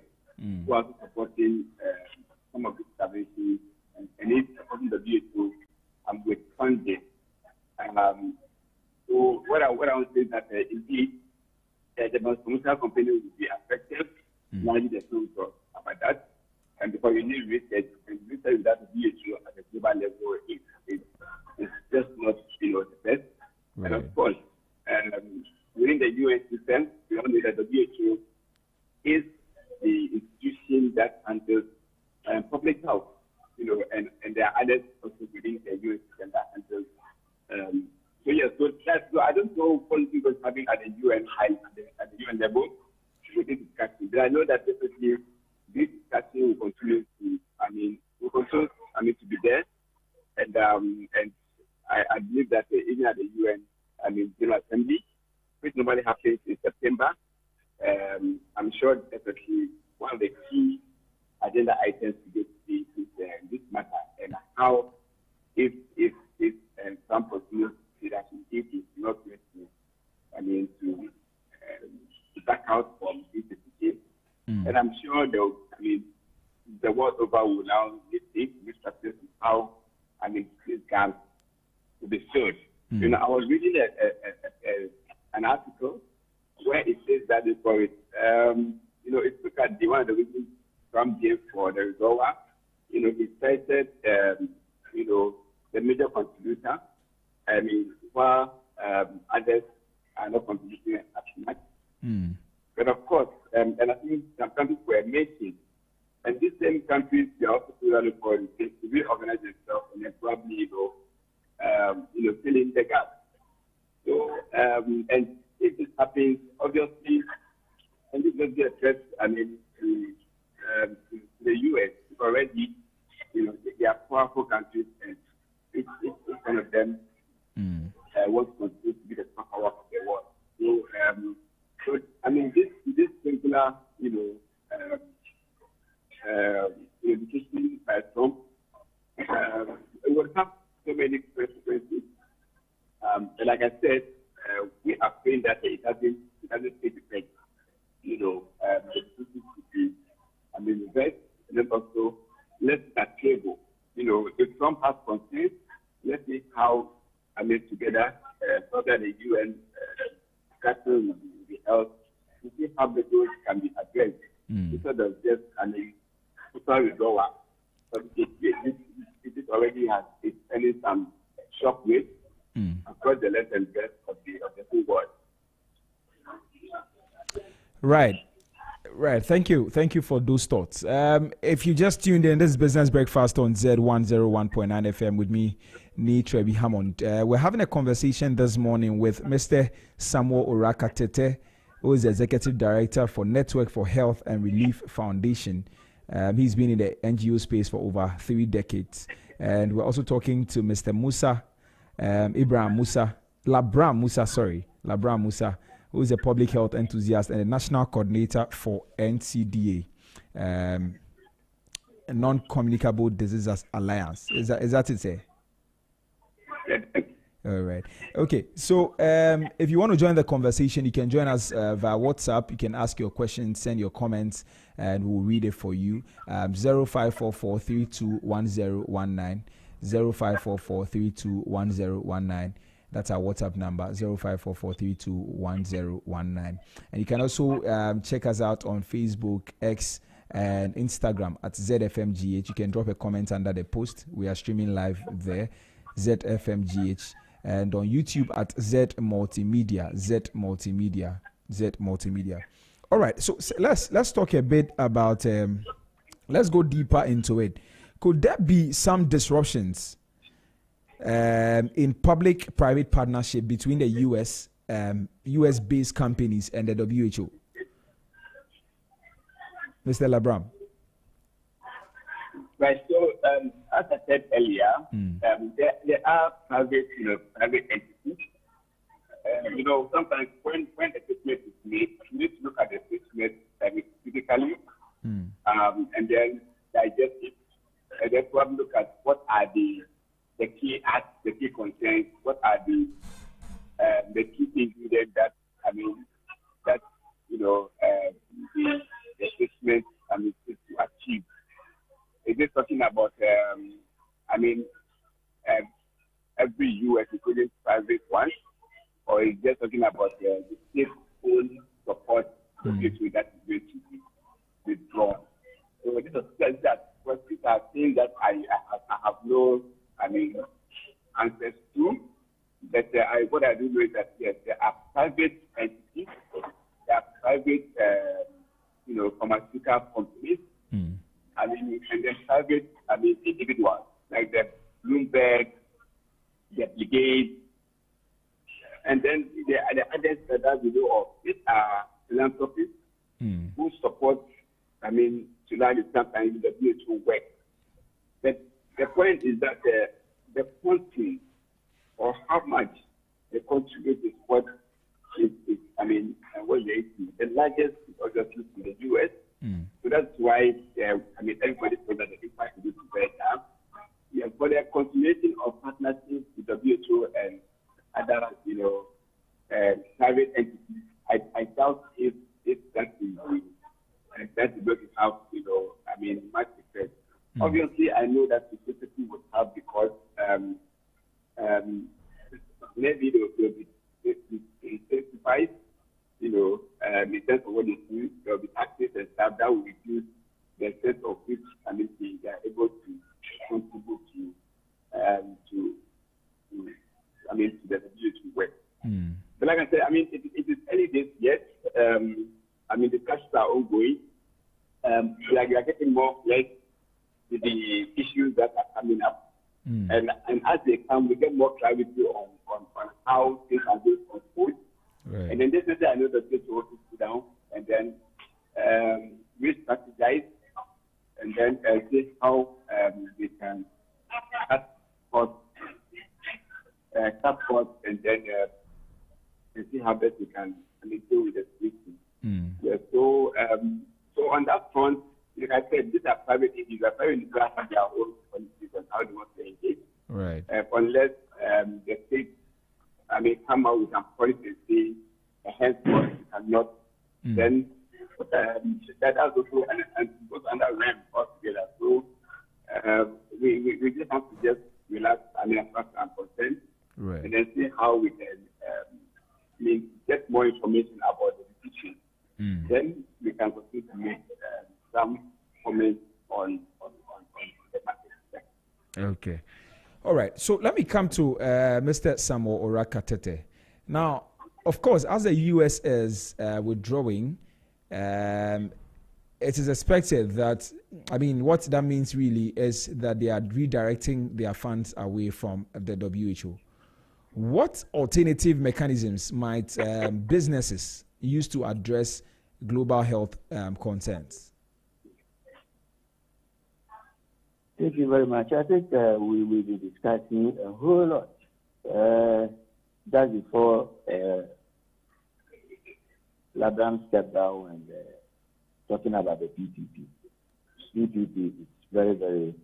who are supporting some of the interventions and it's supporting the WHO with funding. So what I want to say is that indeed the pharmaceutical company will be affected. Largely there's no talk about that. And because you need research, and research that WHO at the global level is just not the best. Right. And of course, within the UN system, we all know that the WHO is the institution that handles public health, and there are others also within the UN system that handles. So I don't know policy was having at the UN at the UN level with this discussion. But I know that definitely this discussion will continue to be there, and I believe that even at the UN, General Assembly, which normally happens in September, I'm sure definitely one of the key agenda items to get is this matter and how if some continues leadership is not going to back out from this decision. And I'm sure the world over will now restructure how this gap will be filled. I was reading an article where it says that for it, it's look at one of the reasons Trump gave for the withdrawal. He cited, the major contributor. While others are not contributing as much. But of course, and I think some countries were mentioned, and these same countries they are also totally for to reorganize themselves and then probably fill in the gap. So and if this happens, obviously, and this will be addressed, to the US already, they are powerful countries, and each one of them wants to contribute to be the power of the world. So, this singular, education by Trump, it would have so many consequences. But like I said, we are praying that it doesn't take effect. The decision should be, reversed, and then also let's at table. If Trump has concerns, let's see how together so that the UN discussion will be held to see how the goals can be addressed instead of just total withdrawal. But it already has sending some shockwaves across the length and breadth of the whole world. Right. Thank you for those thoughts. If you just tuned in, this is Business Breakfast on Zed 101.9 FM with me, Nee Trebi Hammond. We're having a conversation this morning with Mr. Samuel Oraka-Tete, who is the Executive Director for Network for Health and Relief Foundation. He's been in the NGO space for over 3 decades. And we're also talking to Mr. Labram Musa, who is a public health enthusiast and a national coordinator for NCDA, a Non-Communicable Diseases Alliance. Is that it, sir? All right. Okay. So if you want to join the conversation, you can join us via WhatsApp. You can ask your questions, send your comments, and we'll read it for you. 0544321019, 0544321019. That's our WhatsApp number, 0544321019. And you can also check us out on Facebook, X, and Instagram at ZFMGH. You can drop a comment under the post. We are streaming live there, ZFMGH. And on YouTube at Z Multimedia. All right, so let's talk a bit about, let's go deeper into it. Could there be some disruptions in public-private partnership between the US-based companies and the WHO? Mr. Labram. Right. So, as I said earlier, there are private entities sometimes when a statement is made, you need to look at the statement critically, and then digest it, and then probably look at what are the key acts, the key concerns, what are the key ingredients that the statement is to achieve. Is it talking about every U.S. including private ones, or is just talking about the state-owned support that is going to be withdrawn? So these are things that I have no answers to. But what I do know is that yes, there are private entities, there are private pharmaceutical companies, and then private individuals like the Bloomberg, the Brigade, and then the others that we know of. These are philanthropists who support, to large extent, the WHO work. But the point is that the quantity or how much they contribute is what is what they do. The largest is obviously in the US. So that's why everybody says that the impact is better. Yeah, for the continuation of partnerships with WHO and other private entities, I doubt if that is going to have much effect. Obviously, I know that the society would have, because maybe they will be incentivized, in terms of what they do. There will be taxes and stuff that will reduce the sense of which they are able to contribute to the WHO work. But like I said, it is early days yet. Discussions are ongoing. We are getting more flex with the issues that are coming up. And as they come, we get more clarity on how things are going to unfold. Right. And then definitely I know that this will sit down and then re-strategize and then see how we can cut costs and then see how best we can deal with the situation. Yeah, so on that front, like I said, these are private entities. Private entities have their own policies on how they want to engage. Right. Unless the state, come out with some policy and say, henceforth you cannot, then that also goes under REM altogether. So we just have to just relax, as far as I'm concerned, right, and then see how we can get more information about the decision. Then we can continue to make some comments on the matter. Okay. All right. So let me come to Mr. Samuel Oraka-Tetteh. Now, of course, as the U.S. is withdrawing, it is expected that, what that means really is that they are redirecting their funds away from the WHO. What alternative mechanisms might businesses use to address global health concerns? Thank you very much. I think we will be discussing a whole lot. Just before Labram stepped down and talking about the PPP. PPP is very, very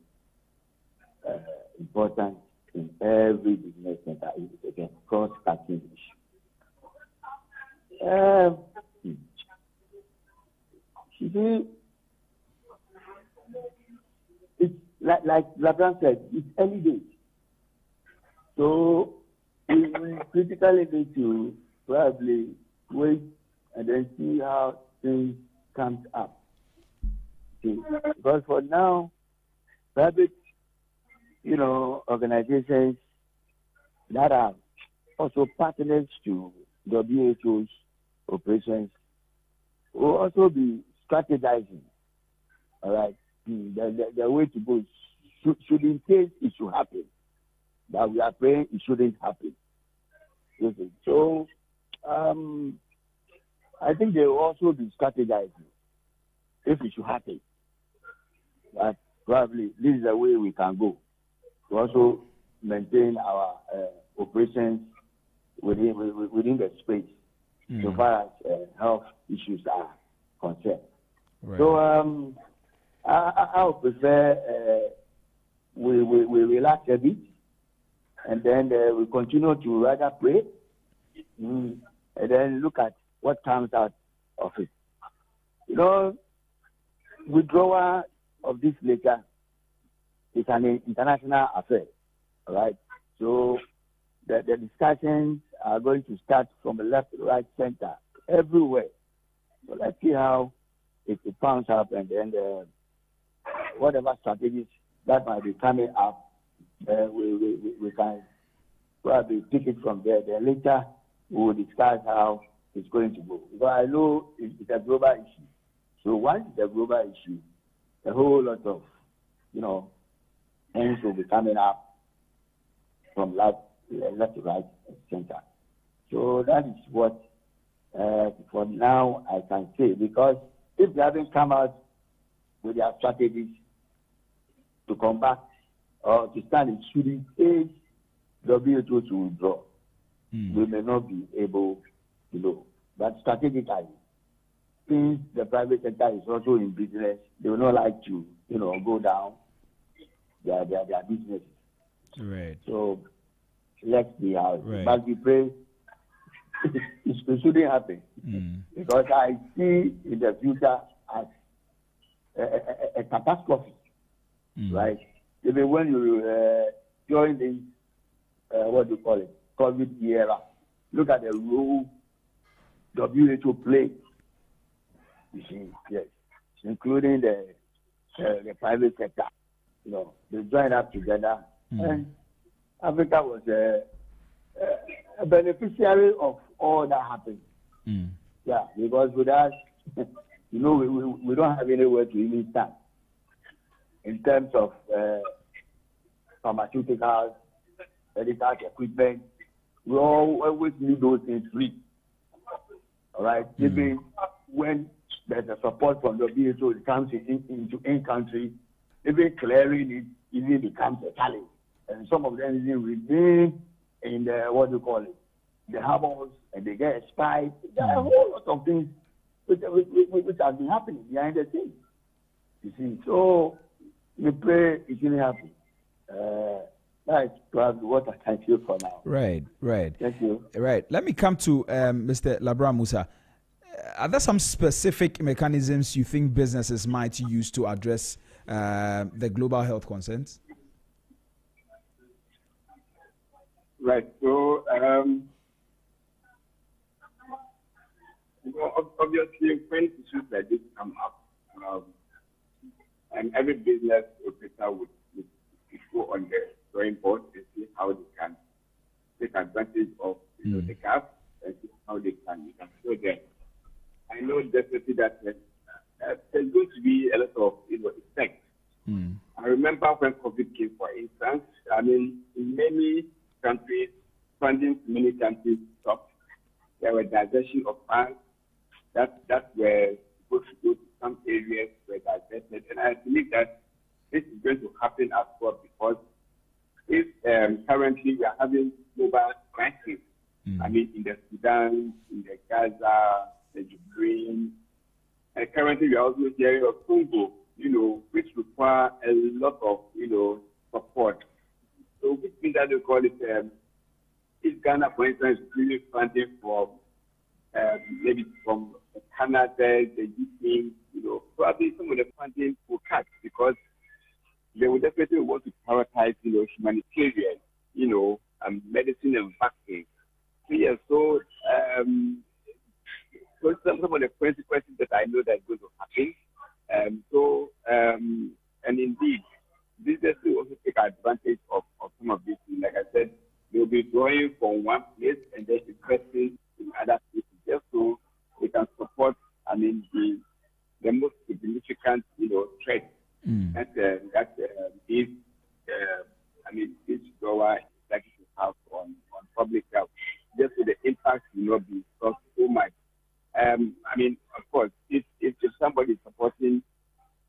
important in every business center. It's a cross-cutting issue. You see, it's like Labram said, it's early days. So we critically need to probably wait and then see how things comes up. Okay. Because for now, private, organizations that are also partners to WHO's operations will also be strategizing. All right, the way to go should in case it should happen, but we are praying it shouldn't happen. So, I think they will also be strategizing if it should happen. But probably this is the way we can go to also maintain our operations within the space, so far as health issues are concerned. Right. So I would prefer we relax a bit, and then we continue to rather pray, and then look at what comes out of it. Withdrawal of this liquor is an international affair, all right? So the discussions are going to start from the left, right, center, everywhere. So let's see how it pans out, and then whatever strategies that might be coming up, we can probably pick it from there. Then later we will discuss how it's going to go. Because I know it's a global issue. So once it's a global issue, a whole lot of, things will be coming up from left to right, center. So that is what, for now, I can say. Because if they haven't come out with their strategies to combat or to stand in shooting stage, WHO to withdraw, we may not be able to know. But strategically, since the private sector is also in business, they will not like to, go down their business. Right. So let's see how. Right. But we pray it shouldn't happen, because I see in the future as a catastrophe, right? Even when you join this, COVID era, look at the role WHO played. You see, yes, including the private sector. They joined up together, and Africa was a beneficiary of all that happened. Yeah, because with us, we don't have anywhere to even stand in terms of pharmaceuticals, medical equipment. We always need those things free. All right, even when there's a support from the WHO, it comes into in-country, even clearing it even becomes a challenge. And some of them even remain in the, the harbors, and they get expired. There are a whole lot of things which have been happening behind the scenes. You see, so we pray it will happen. That's probably what I can do for now. Right. Thank you. Right. Let me come to Mr. Labra Musa. Are there some specific mechanisms you think businesses might use to address the global health concerns? Right. So, obviously, when issues like this come up, and every business operator would go on the drawing board and see how they can take advantage of the gap and see how they can fill them. I know definitely that there's going to be a lot of effect. I remember when COVID came, for instance. I mean, in many countries, funding to many countries stopped. There were diversion of funds that were supposed to go to some areas were diverted, and I believe that this is going to happen as well, because if currently we are having global crisis, I mean, in the Sudan, in the Gaza, the Ukraine, and currently we are also hearing of Congo, which require a lot of, support. So which means that they call it, if Ghana, for instance, is really funding from, maybe from Canada, the UK, probably some of the funding will cut, because they will definitely want to prioritize, humanitarian, medicine and vaccine. So so some of the consequences that I know that is going to happen. And indeed, business will also take advantage of some of these things. Like I said, they'll be drawing from one place and then investing in other places, just so they can support, the most significant, threat that this withdrawal is likely to have on public health, just so the impact will not be so much. Of course, if somebody is supporting,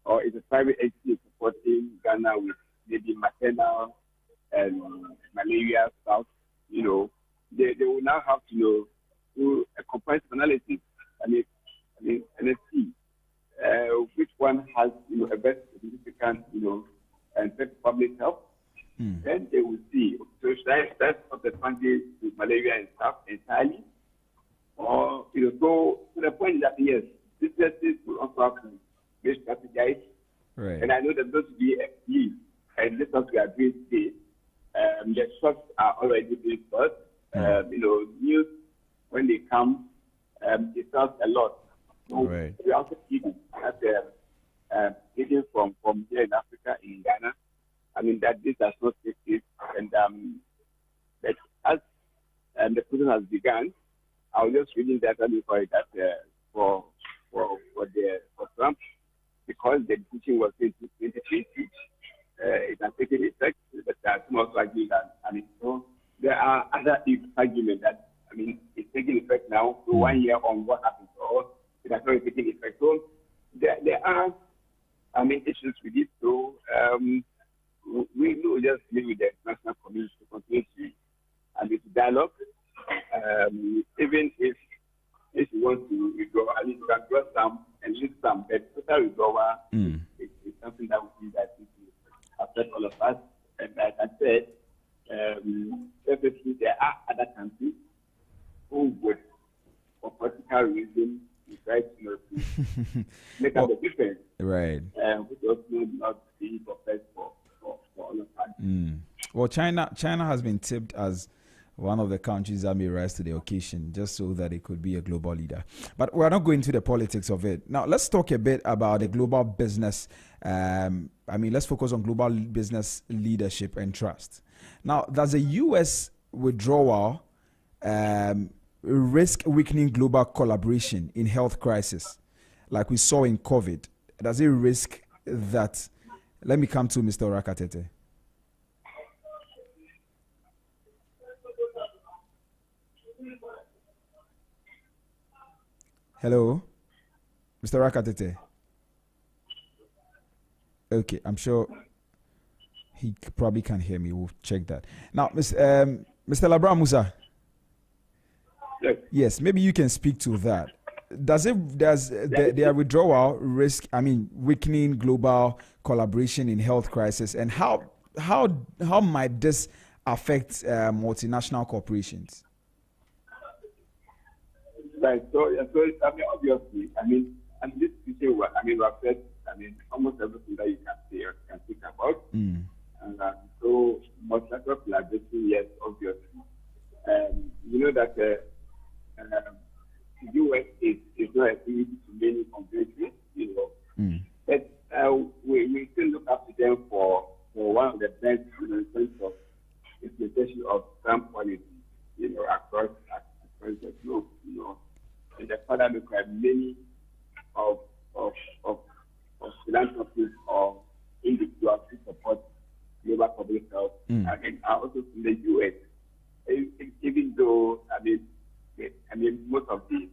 or if a private entity is supporting Ghana with maybe maternal and malaria stuff, they will now can, and take public health. Then they will see. So should I stop the funding to malaria and stuff entirely? Or, so to the point that, yes, businesses will also have to be strategized. Right. And I know that those will be a key. And this is what we are doing today. The shots are already being first. News, when they come, it tells a lot. So we also keep that taken from here in Africa, in Ghana. I mean, that this does not take place. And that as the prison has begun, I was just reading that for it that for Trump, because the decision was 2023, it has taken effect. But some also argue that, so there are other arguments that, it's taking effect now. So 1 year on what happens, or it has not taken effect. So there are, issues with it. So we will just live with the international community to continue to dialogue. Even if you want to withdraw, at least you can draw some and leave some. But total withdrawal is something that we see that it will affect all of us. And like I said, definitely there are other countries who would, for political reasons, try to make up the difference. Right. Which also not be perfect for all of us. Well, China has been tipped as one of the countries that may rise to the occasion just so that it could be a global leader. But we're not going to the politics of it. Now, let's talk a bit about the global business. Let's focus on global business leadership and trust. Now, does the U.S. withdrawal risk weakening global collaboration in health crisis like we saw in COVID? Does it risk that? Let me come to Mr. Rakatete. Hello, Mr. Rakatete. Okay, I'm sure he probably can't hear me. We'll check that. Now, Mr. Labra Musa. Yes, maybe you can speak to that. Does their withdrawal risk, weakening global collaboration in health crisis, and how might this affect multinational corporations? Right. So obviously, this issue, we have said, almost everything that you can say or can think about. And so multilateral collaboration, yes, obviously. You know that the U.S. is not affiliated to many countries, But we still look up to them for one of the best in terms of implementation of Trump policy, across the globe, And the further look at many of philanthropies or individuals who support global public health, and are also in the U.S. Even though, most of the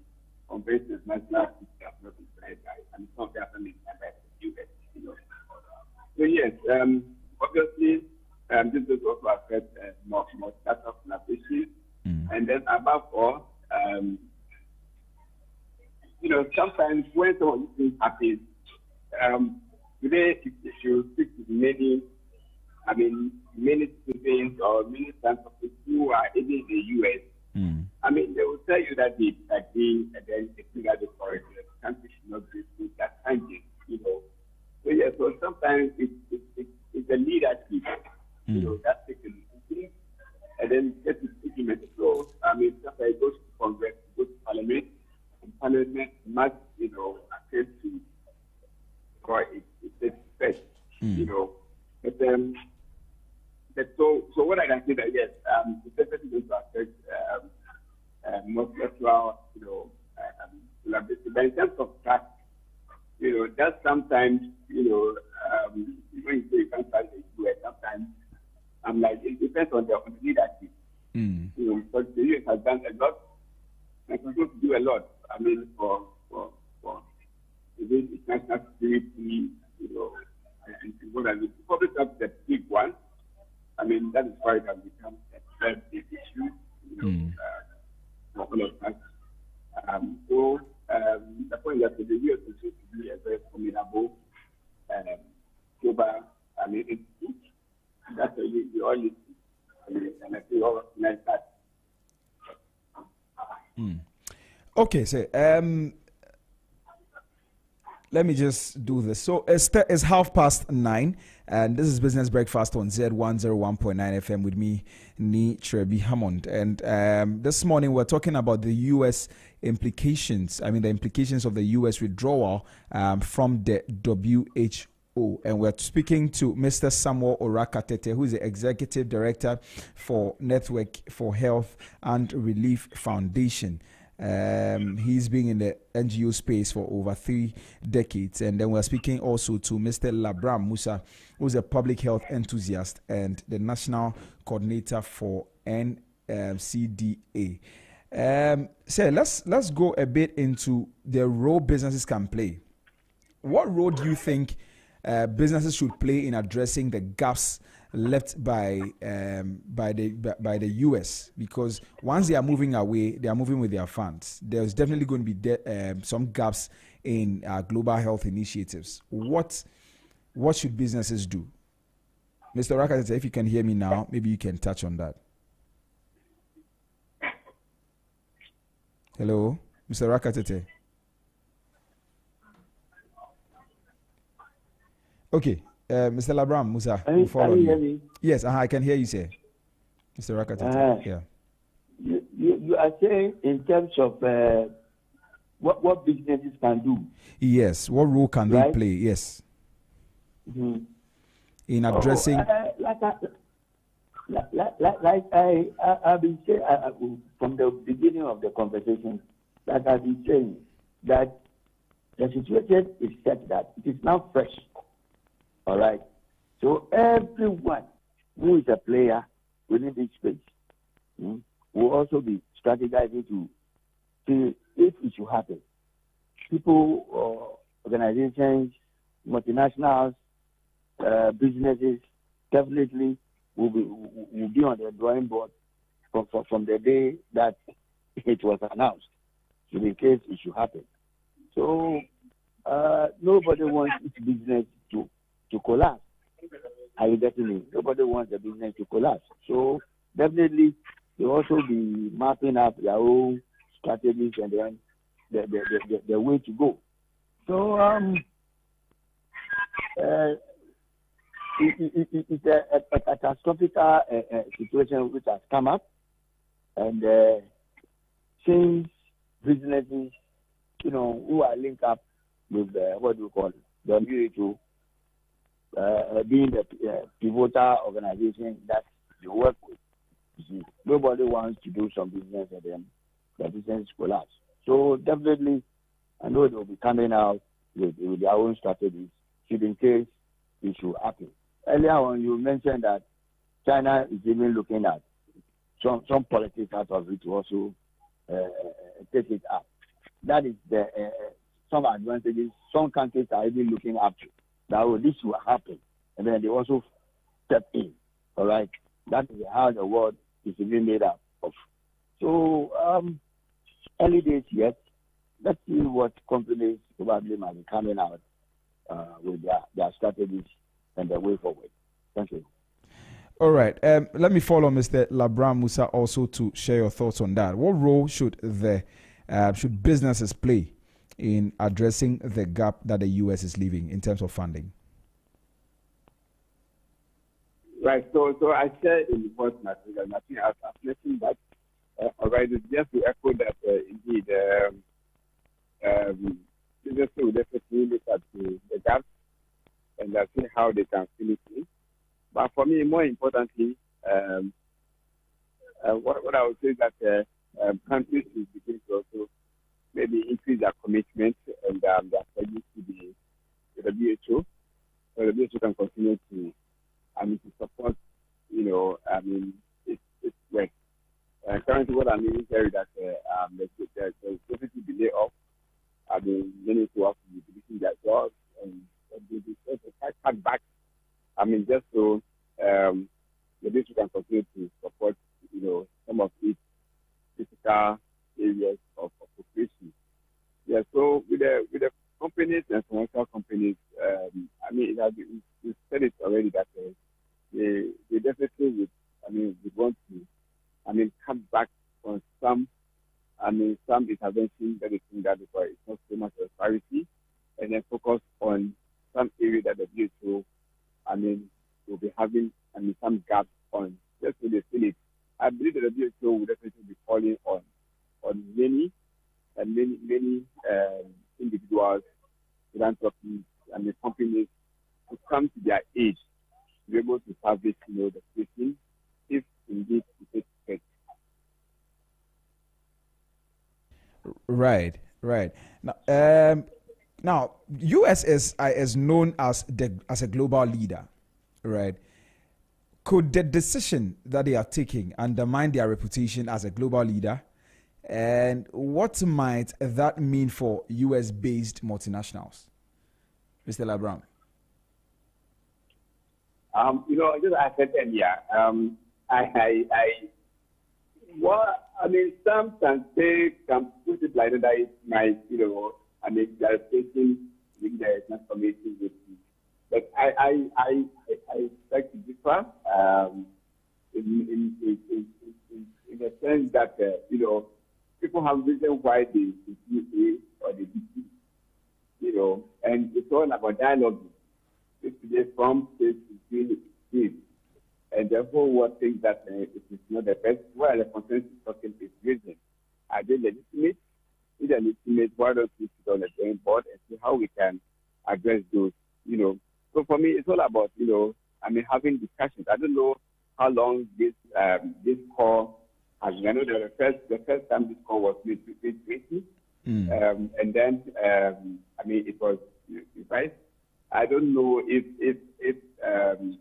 conventions, national have not been signed by, and some of them have been signed by the U.S. So yes, obviously, this will also affect more startup collaboration, and then above all, sometimes when some of these things happen, today if you speak to many citizens or many scientists who are even in the U.S., they will tell you that they agree and then they think that the country should not be with that changing, So yeah, so sometimes it's a leadership, that's taken and then get to implement it. So sometimes it goes to Congress, it goes to Parliament, and Parliament must, attend to for its best, But so what I can say that yes, it's definitely going to affect multilateral, collaboration. But in terms of trust, that sometimes, when you say you can't trust the US, sometimes I'm like, it depends on the leadership. Because the US has done a lot and continues to do a lot. For international security, and what I mean, public health is a big one. That is why it has become a very big issue, for all of us. So the point is that the US continues to be a very formidable global Okay, so let me just do this. So it's 9:30, and this is Business Breakfast on Zed 101.9 FM with me, Ni Trebi Hammond. And this morning we're talking about the U.S. implications. I mean, the implications of the U.S. withdrawal from the WHO. And we're speaking to Mr. Samuel Orakatete, who is the Executive Director for Network for Health and Relief Foundation. He's been in the NGO space for over 3 decades. And then we're speaking also to Mr. Labram Musa, who's a public health enthusiast and the National Coordinator for NCDA. So let's go a bit into the role businesses can play. What role do you think businesses should play in addressing the gaps left by the US? Because once they are moving away, they are moving with their funds. There's definitely going to be some gaps in global health initiatives. What should businesses do? Mr. Rakatete, if you can hear me now, maybe you can touch on that. Hello, Mr. Rakatete. Okay, Mr. Labram Musa, Can you hear me? Yes, I can hear you, sir. Mr. Rakatete, yeah. You are saying in terms of what businesses can do. Yes, what role can they play? Yes. Mm-hmm. In addressing. I've been saying from the beginning of the conversation, like I've been saying, that the situation is such that it is now fresh. All right. So everyone who is a player within this space will also be strategizing to see if it should happen. People or organizations, multinationals, businesses definitely will be on the drawing board from the day that it was announced, so in case it should happen. So nobody wants its business to collapse. Are you getting me? Nobody wants the business to collapse. So definitely they also be mapping up their own strategies and then the way to go. So it's a catastrophic situation which has come up, and since businesses, who are linked up with what do you call it, the WHO, being the pivotal organization that you work with. You see, nobody wants to do some business and then the business collapse. So definitely, I know they will be coming out with their own strategies, should in case it should happen. Earlier on, you mentioned that China is even looking at some politics out of it to also take it up. That is some advantages some countries are even looking up to. That this will happen, and then they also step in. All right, that is how the world is even made up of. So early days yet. Let's see what companies probably might be coming out with their strategies and their way forward. Thank you. All right. Let me follow Mr. Labram Musa also to share your thoughts on that. What role should businesses play in addressing the gap that the U.S. is leaving in terms of funding? Right. So I said in the first message, and I think I've mentioned that already. Just to echo that, indeed, businesses will definitely look at the gaps and see how they can fill it in. But for me, more importantly, what I would say is that countries should begin to also maybe increase their commitment and their pledges to the WHO, so the WHO can continue to support, its work. Currently, what I'm meaning here is that there's definitely delay of, many who have to be releasing their jobs and there's a cut back. Just so the WHO can continue to support, some of its critical areas of operation. Yeah, so with the companies and financial companies, we've said it already that they definitely would want to, cut back on some some intervention that is in that because it's not so much of priority, and then focus on some area that the WHO, will be having, some gaps on. Just so they feel it. I believe that the WHO will definitely be calling on many individuals, philanthropies, and the companies to come to their aid to be able to service, the situation if indeed it takes place. Right. Now, U.S. is known as a global leader, right? Could the decision that they are taking undermine their reputation as a global leader? And what might that mean for U.S.-based multinationals? Mr. LeBron. Just I said earlier, some can put it like that it might, they are facing the transformation with you. But I expect to differ in the sense that, people have reason why they do A or they do B, and it's all about dialogue. It's today from state to state. And therefore, one thing that it is not the best, where the consensus talking is reason. Are they legitimate? If they're legitimate, why don't we sit on the drawing board and see how we can address those, So for me, it's all about, having discussions. I don't know how long this call has been. I know that the first time this call was made in 2020. And then, it was revised. I don't know if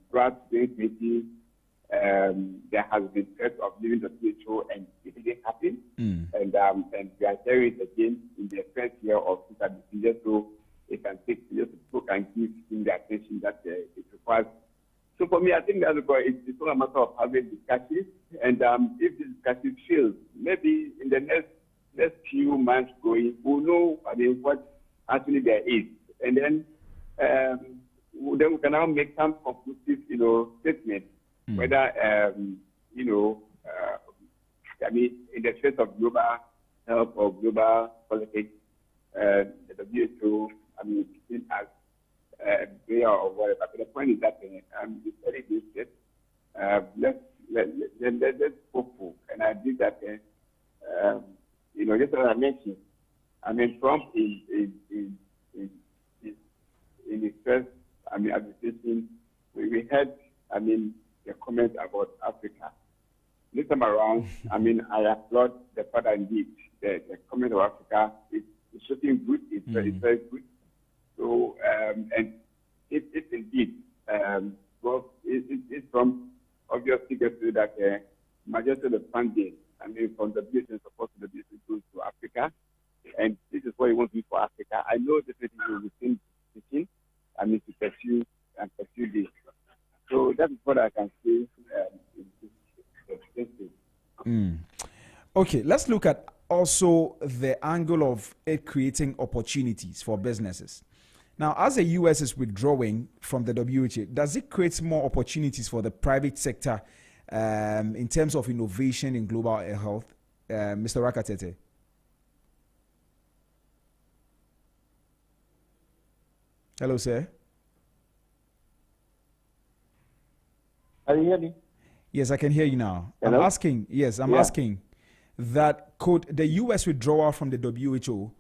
throughout 2020, there has been threat of leaving the WHO and it didn't happen. And we are hearing it again in the first year of disability, just so it can take, just people can give him the attention that it requires. So for me, I think that's because it's not a matter of having discussions. And if this discussion fails, maybe in the next few months going, we'll know what actually there is. And then we can now make some conclusive, statements, whether, in the face of global health or global politics, the WHO, seen as prayer or whatever. But the point is that it's very good. Let's hopeful. And I think that, just as I mentioned, Trump in his first, administration, we had, the comment about Africa. This time around, I applaud the father indeed. The comment of Africa is looking good. It's very, very good. So, and it's indeed, it's from obviously that majority of the funding, from the business support to the business goes to Africa, and this is what he wants to do for Africa. I know definitely he will within teaching, to pursue this. So that is what I can say. Okay, let's look at also the angle of it creating opportunities for businesses. Now, as the U.S. is withdrawing from the WHO, does it create more opportunities for the private sector in terms of innovation in global health? Mr. Rakatete. Hello, sir. Can you hear me? Yes, I can hear you now. Hello? I'm asking that could the U.S. withdrawal from the WHO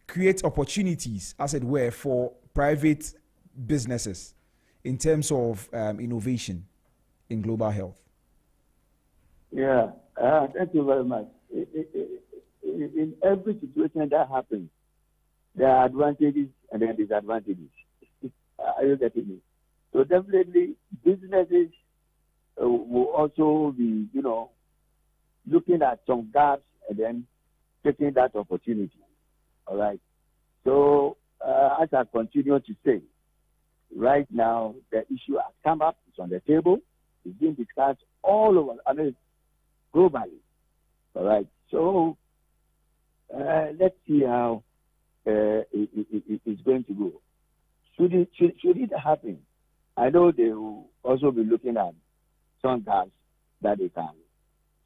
create opportunities, as it were, for private businesses in terms of innovation in global health? Yeah, thank you very much. In every situation that happens, there are advantages and there are disadvantages. Are you getting me? So definitely, businesses will also be, looking at some gaps and then taking that opportunity. All right. So as I continue to say, right now the issue has come up. It's on the table. It's being discussed all over. Globally. All right. So let's see how it's going to go. Should it happen? I know they will also be looking at some gaps that they can,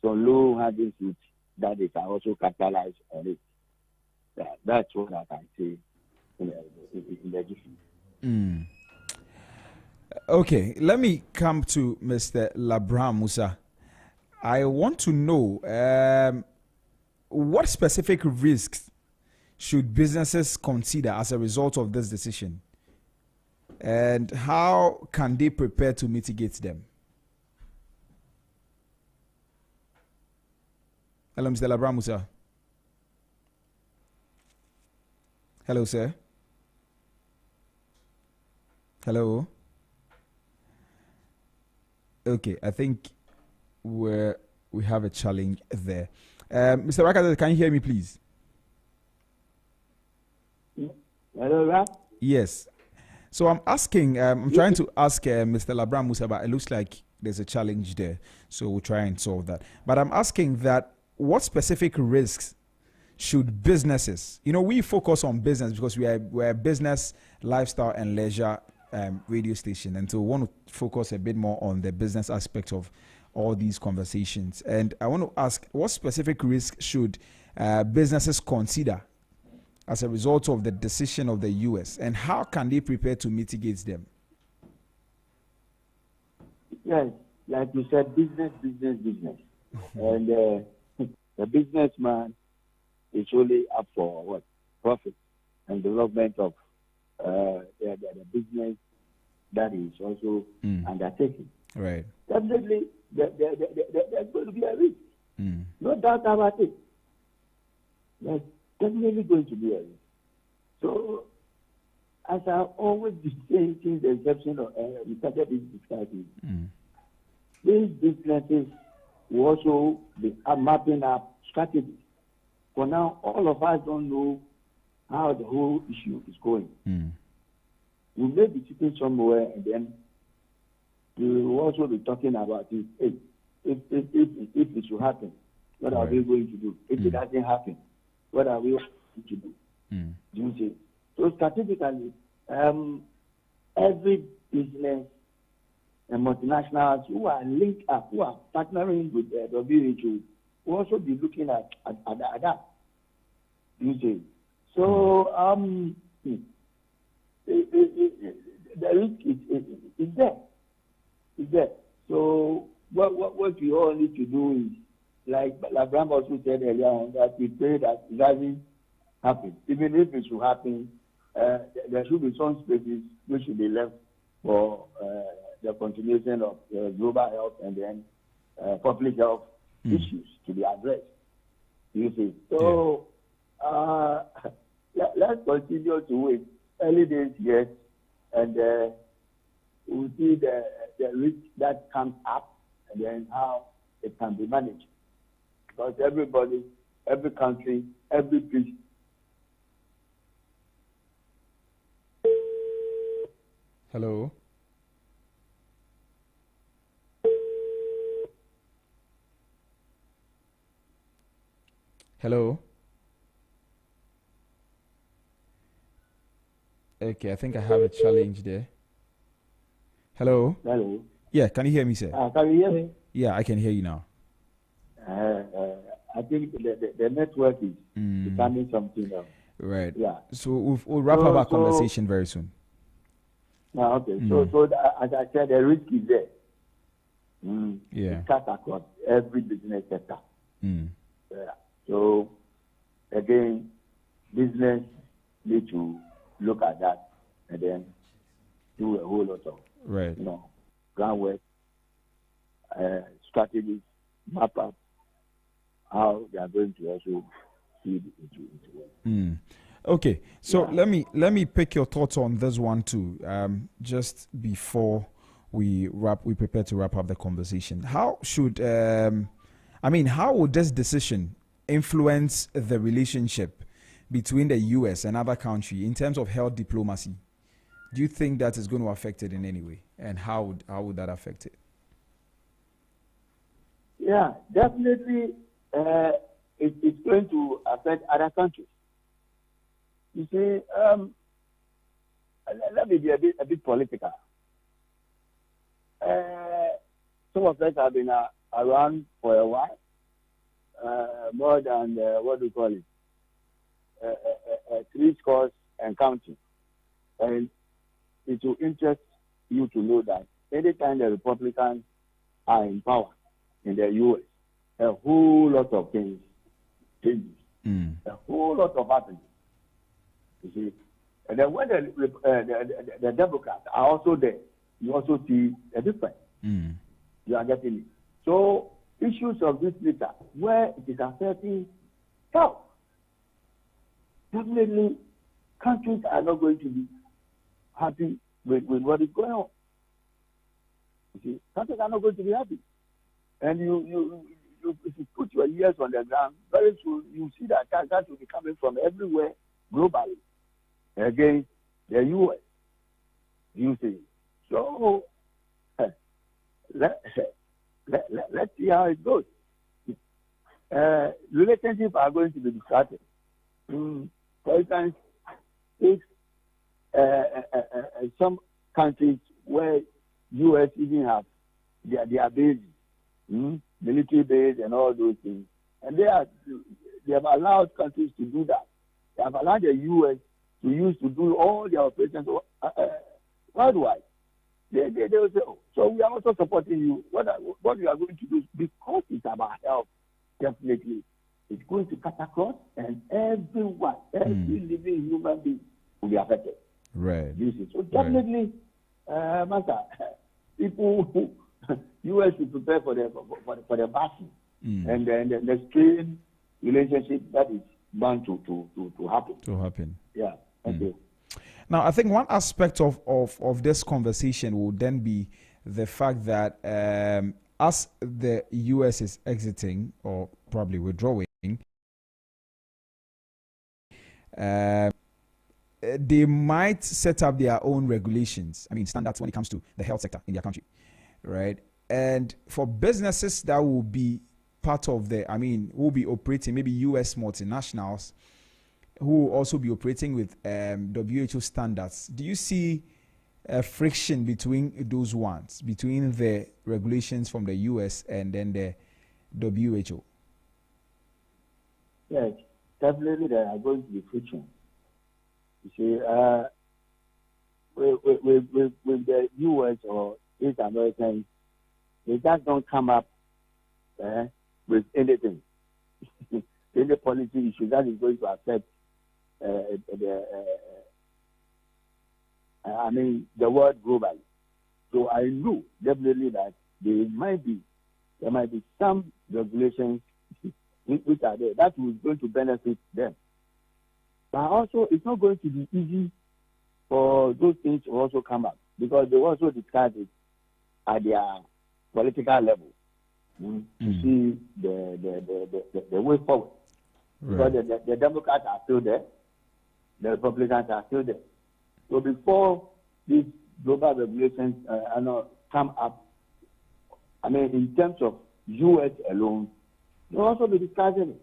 some low-hanging fruit that they can also capitalize on it. That's what I can say in the GC. Okay, let me come to Mr. Labram Musa. I want to know what specific risks should businesses consider as a result of this decision, and how can they prepare to mitigate them? Hello, Mr. Labram Musa. Hello, sir. Hello. Okay, I think we have a challenge there. Mr. Rakata, can you hear me, please? Hello, Rap? Yes. So I'm asking, I'm trying to ask Mr. Labram Musa, but it looks like there's a challenge there. So we'll try and solve that. But I'm asking that what specific risks should businesses, we focus on business because we're a business, lifestyle, and leisure radio station. And so we want to focus a bit more on the business aspect of all these conversations. And I want to ask, what specific risks should businesses consider as a result of the decision of the U.S., and how can they prepare to mitigate them? Yes, like you said, business. And the businessman is only up for what? Profit and development of the business that is also undertaking. Right. Definitely, there's going to be a risk. No doubt about it. There's definitely going to be a risk. So, as I've always been saying since the inception of we started this discussion, these businesses will also be mapping up strategies. For now, all of us don't know how the whole issue is going. We may be sitting somewhere and then we will also be talking about it. Hey, if it should happen, what are we going to do? If it doesn't happen, what are we going to do? Do you see? So strategically, every business and multinationals who are linked up, who are partnering with the WHO, will also be looking at that. You see? So the risk is there. Is there. So what we all need to do is, like Bram also said earlier on, that we pray that it doesn't happen. Even if it should happen, there should be some spaces which should be left for the continuation of global health and then public health issues to be addressed. You see. So let's continue to wait. Early days, yes, and we'll see the risk that comes up and then how it can be managed. Because everybody, every country, every piece. Hello. Hello. Okay, I think I have a challenge there. Hello. Hello. Yeah, can you hear me, sir? Can you hear me? Yeah, I can hear you now. I think the network is becoming something else. Right. Yeah. So we'll wrap up our conversation very soon. Okay. So as I said, the risk is there. Yeah. It cuts across every business sector. Yeah. So again, business need to look at that and then do a whole lot of groundwork, strategies, map up how they are going to also feed into work. Okay, so let me pick your thoughts on this one too. Just before we prepare to wrap up the conversation. How should how would this decision influence the relationship between the U.S. and other countries in terms of health diplomacy? Do you think that is going to affect it in any way, and how would that affect it? Yeah, definitely, it's going to affect other countries. You see, let me be a bit political. Some of us have been around for a while, more than what do you call it? 3 scores and counting. And it will interest you to know that anytime the Republicans are in power in the U.S., a whole lot of things changes. A whole lot of happening. You see, and then when the Democrats are also there, you also see a difference. You are getting it. So issues of this nature, where it is affecting health, definitely countries are not going to be happy with what is going on. You see, countries are not going to be happy. And if you put your ears on the ground, very soon you see that attacks will be coming from everywhere globally against the U.S. You see. So let's see how it goes. Relationships are going to be disrupted. For instance, if some countries where U.S. even have their bases, military base and all those things, and they have allowed countries to do that. They have allowed the U.S. to do all their operations worldwide. They will say, oh, so we are also supporting you. What we are going to do, because it's about health, definitely, it's going to cut across, and everyone, every living human being will be affected. Right. So definitely, Master, people, U.S. should prepare for the vaccine, and then the strained relationship that is bound to happen. To happen. Yeah. Thank you. Now, I think one aspect of this conversation will then be the fact that as the U.S. is exiting or probably withdrawing, they might set up their own regulations. I mean, standards when it comes to the health sector in their country, right? And for businesses that will be part of will be operating, maybe U.S. multinationals who will also be operating with WHO standards. Do you see a friction between those ones, between the regulations from the U.S. and then the WHO? Yes, definitely there are going to be friction. You see, with the U.S. or East Americans, they just don't come up with anything. Any policy issue that is going to affect the world globally. So I know definitely that there might be some regulations which are there that is going to benefit them. But also, it's not going to be easy for those things to also come up, because they also discuss it at their political level to see the way forward. Right. Because the Democrats are still there, the Republicans are still there. So before these global regulations come up, in terms of U.S. alone, they'll also be discussing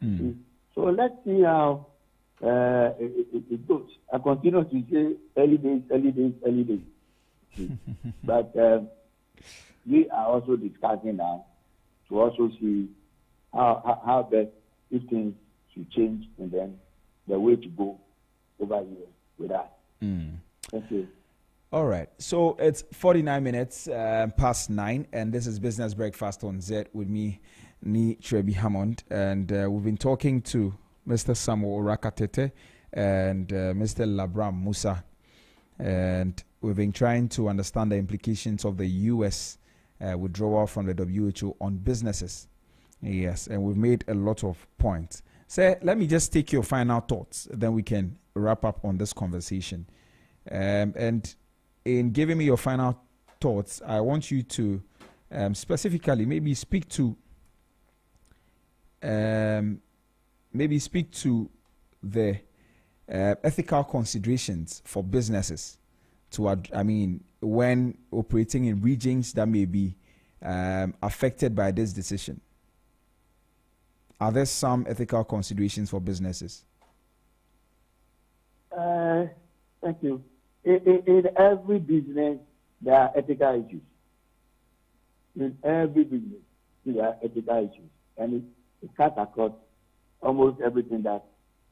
it. So let's see how it goes. I continue to say early days. But we are also discussing now to also see how best if things should change, and then the way to go over here with that. Thank you. All right. So it's 49 minutes past 9, and this is Business Breakfast on Zed with me, Ni Trebi Hammond, and we've been talking to Mr. Samuel Orakatete and Mr. Labram Musa, and we've been trying to understand the implications of the U.S. Withdrawal from the WHO on businesses. Yes, and we've made a lot of points. So let me just take your final thoughts, then we can wrap up on this conversation. And in giving me your final thoughts, I want you to specifically maybe speak to the ethical considerations for businesses when operating in regions that may be affected by this decision. Are there some ethical considerations for businesses? Thank you. In every business, there are ethical issues. In every business, there are ethical issues. And it cuts across almost everything that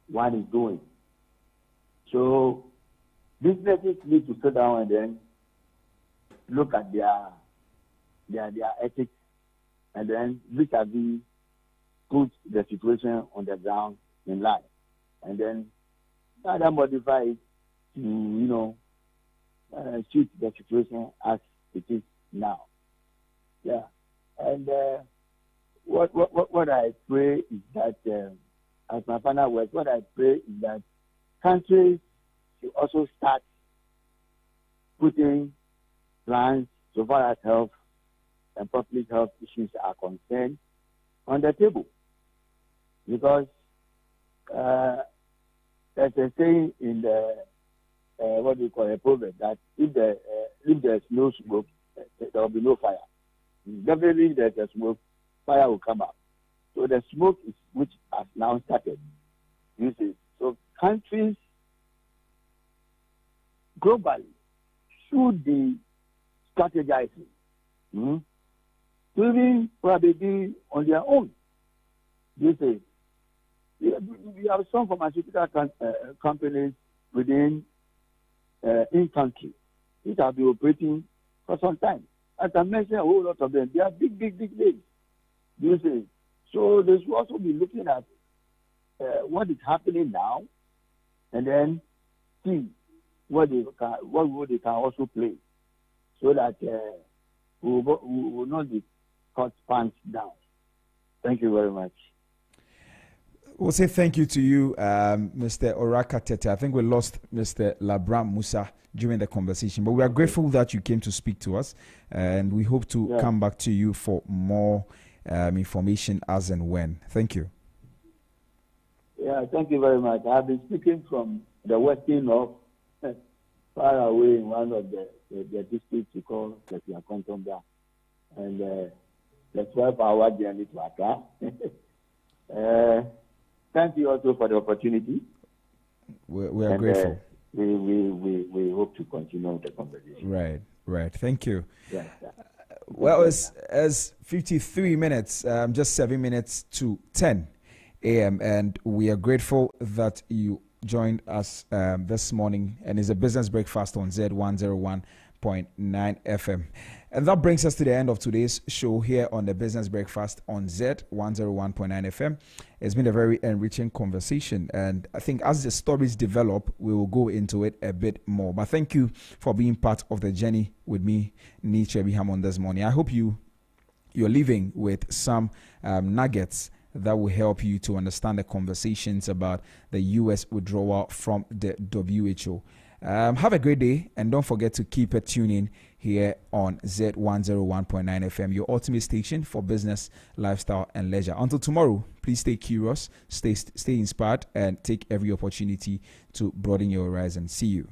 one is doing. So businesses need to sit down and then look at their ethics and then vis-a-vis put the situation on the ground in life. And then either modify it to, suit the situation as it is now. Yeah. And what I pray is that, as my final words, what I pray is that countries should also start putting plans so far as health and public health issues are concerned on the table. Because there's a saying in the, what do you call a proverb, that if there's no smoke, there will be no fire. Definitely if there's a smoke, fire will come out. So the smoke is which has now started. You see, so countries globally should be strategizing to even probably be on their own. You see, we have some pharmaceutical companies within in country which have been operating for some time. As I mentioned, a whole lot of them, they are big names. You see, so they should also be looking at what is happening now, and then see what role they can also play, so that we will not be caught pants down. Thank you very much. We'll say thank you to you, Mr. Oraka Tete. I think we lost Mr. Labram Musa during the conversation, but we are grateful that you came to speak to us, and we hope to come back to you for more information as and when. Thank you. Yeah, thank you very much. I've been speaking from the western north, far away in one of the districts you call Ketia Kontomba, and the 12-hour journey to Accra. Thank you also for the opportunity. We are grateful. We hope to continue the conversation. Right. Thank you. Yes, well, as 53 minutes, just 7 minutes to 10 a.m., and we are grateful that you joined us this morning, and it's a business breakfast on Zed 101.9 FM. And that brings us to the end of today's show here on the Business Breakfast on Zed 101.9 FM. It's been a very enriching conversation, and I think as the stories develop, we will go into it a bit more. But thank you for being part of the journey with me, Nietzsche Hammond, this morning. I hope you're leaving with some nuggets that will help you to understand the conversations about the U.S. withdrawal from the WHO. Have a great day, and don't forget to keep it tuning here on Z101.9 FM, your ultimate station for business, lifestyle, and leisure. Until tomorrow, please stay curious, stay inspired, and take every opportunity to broaden your horizon. See you.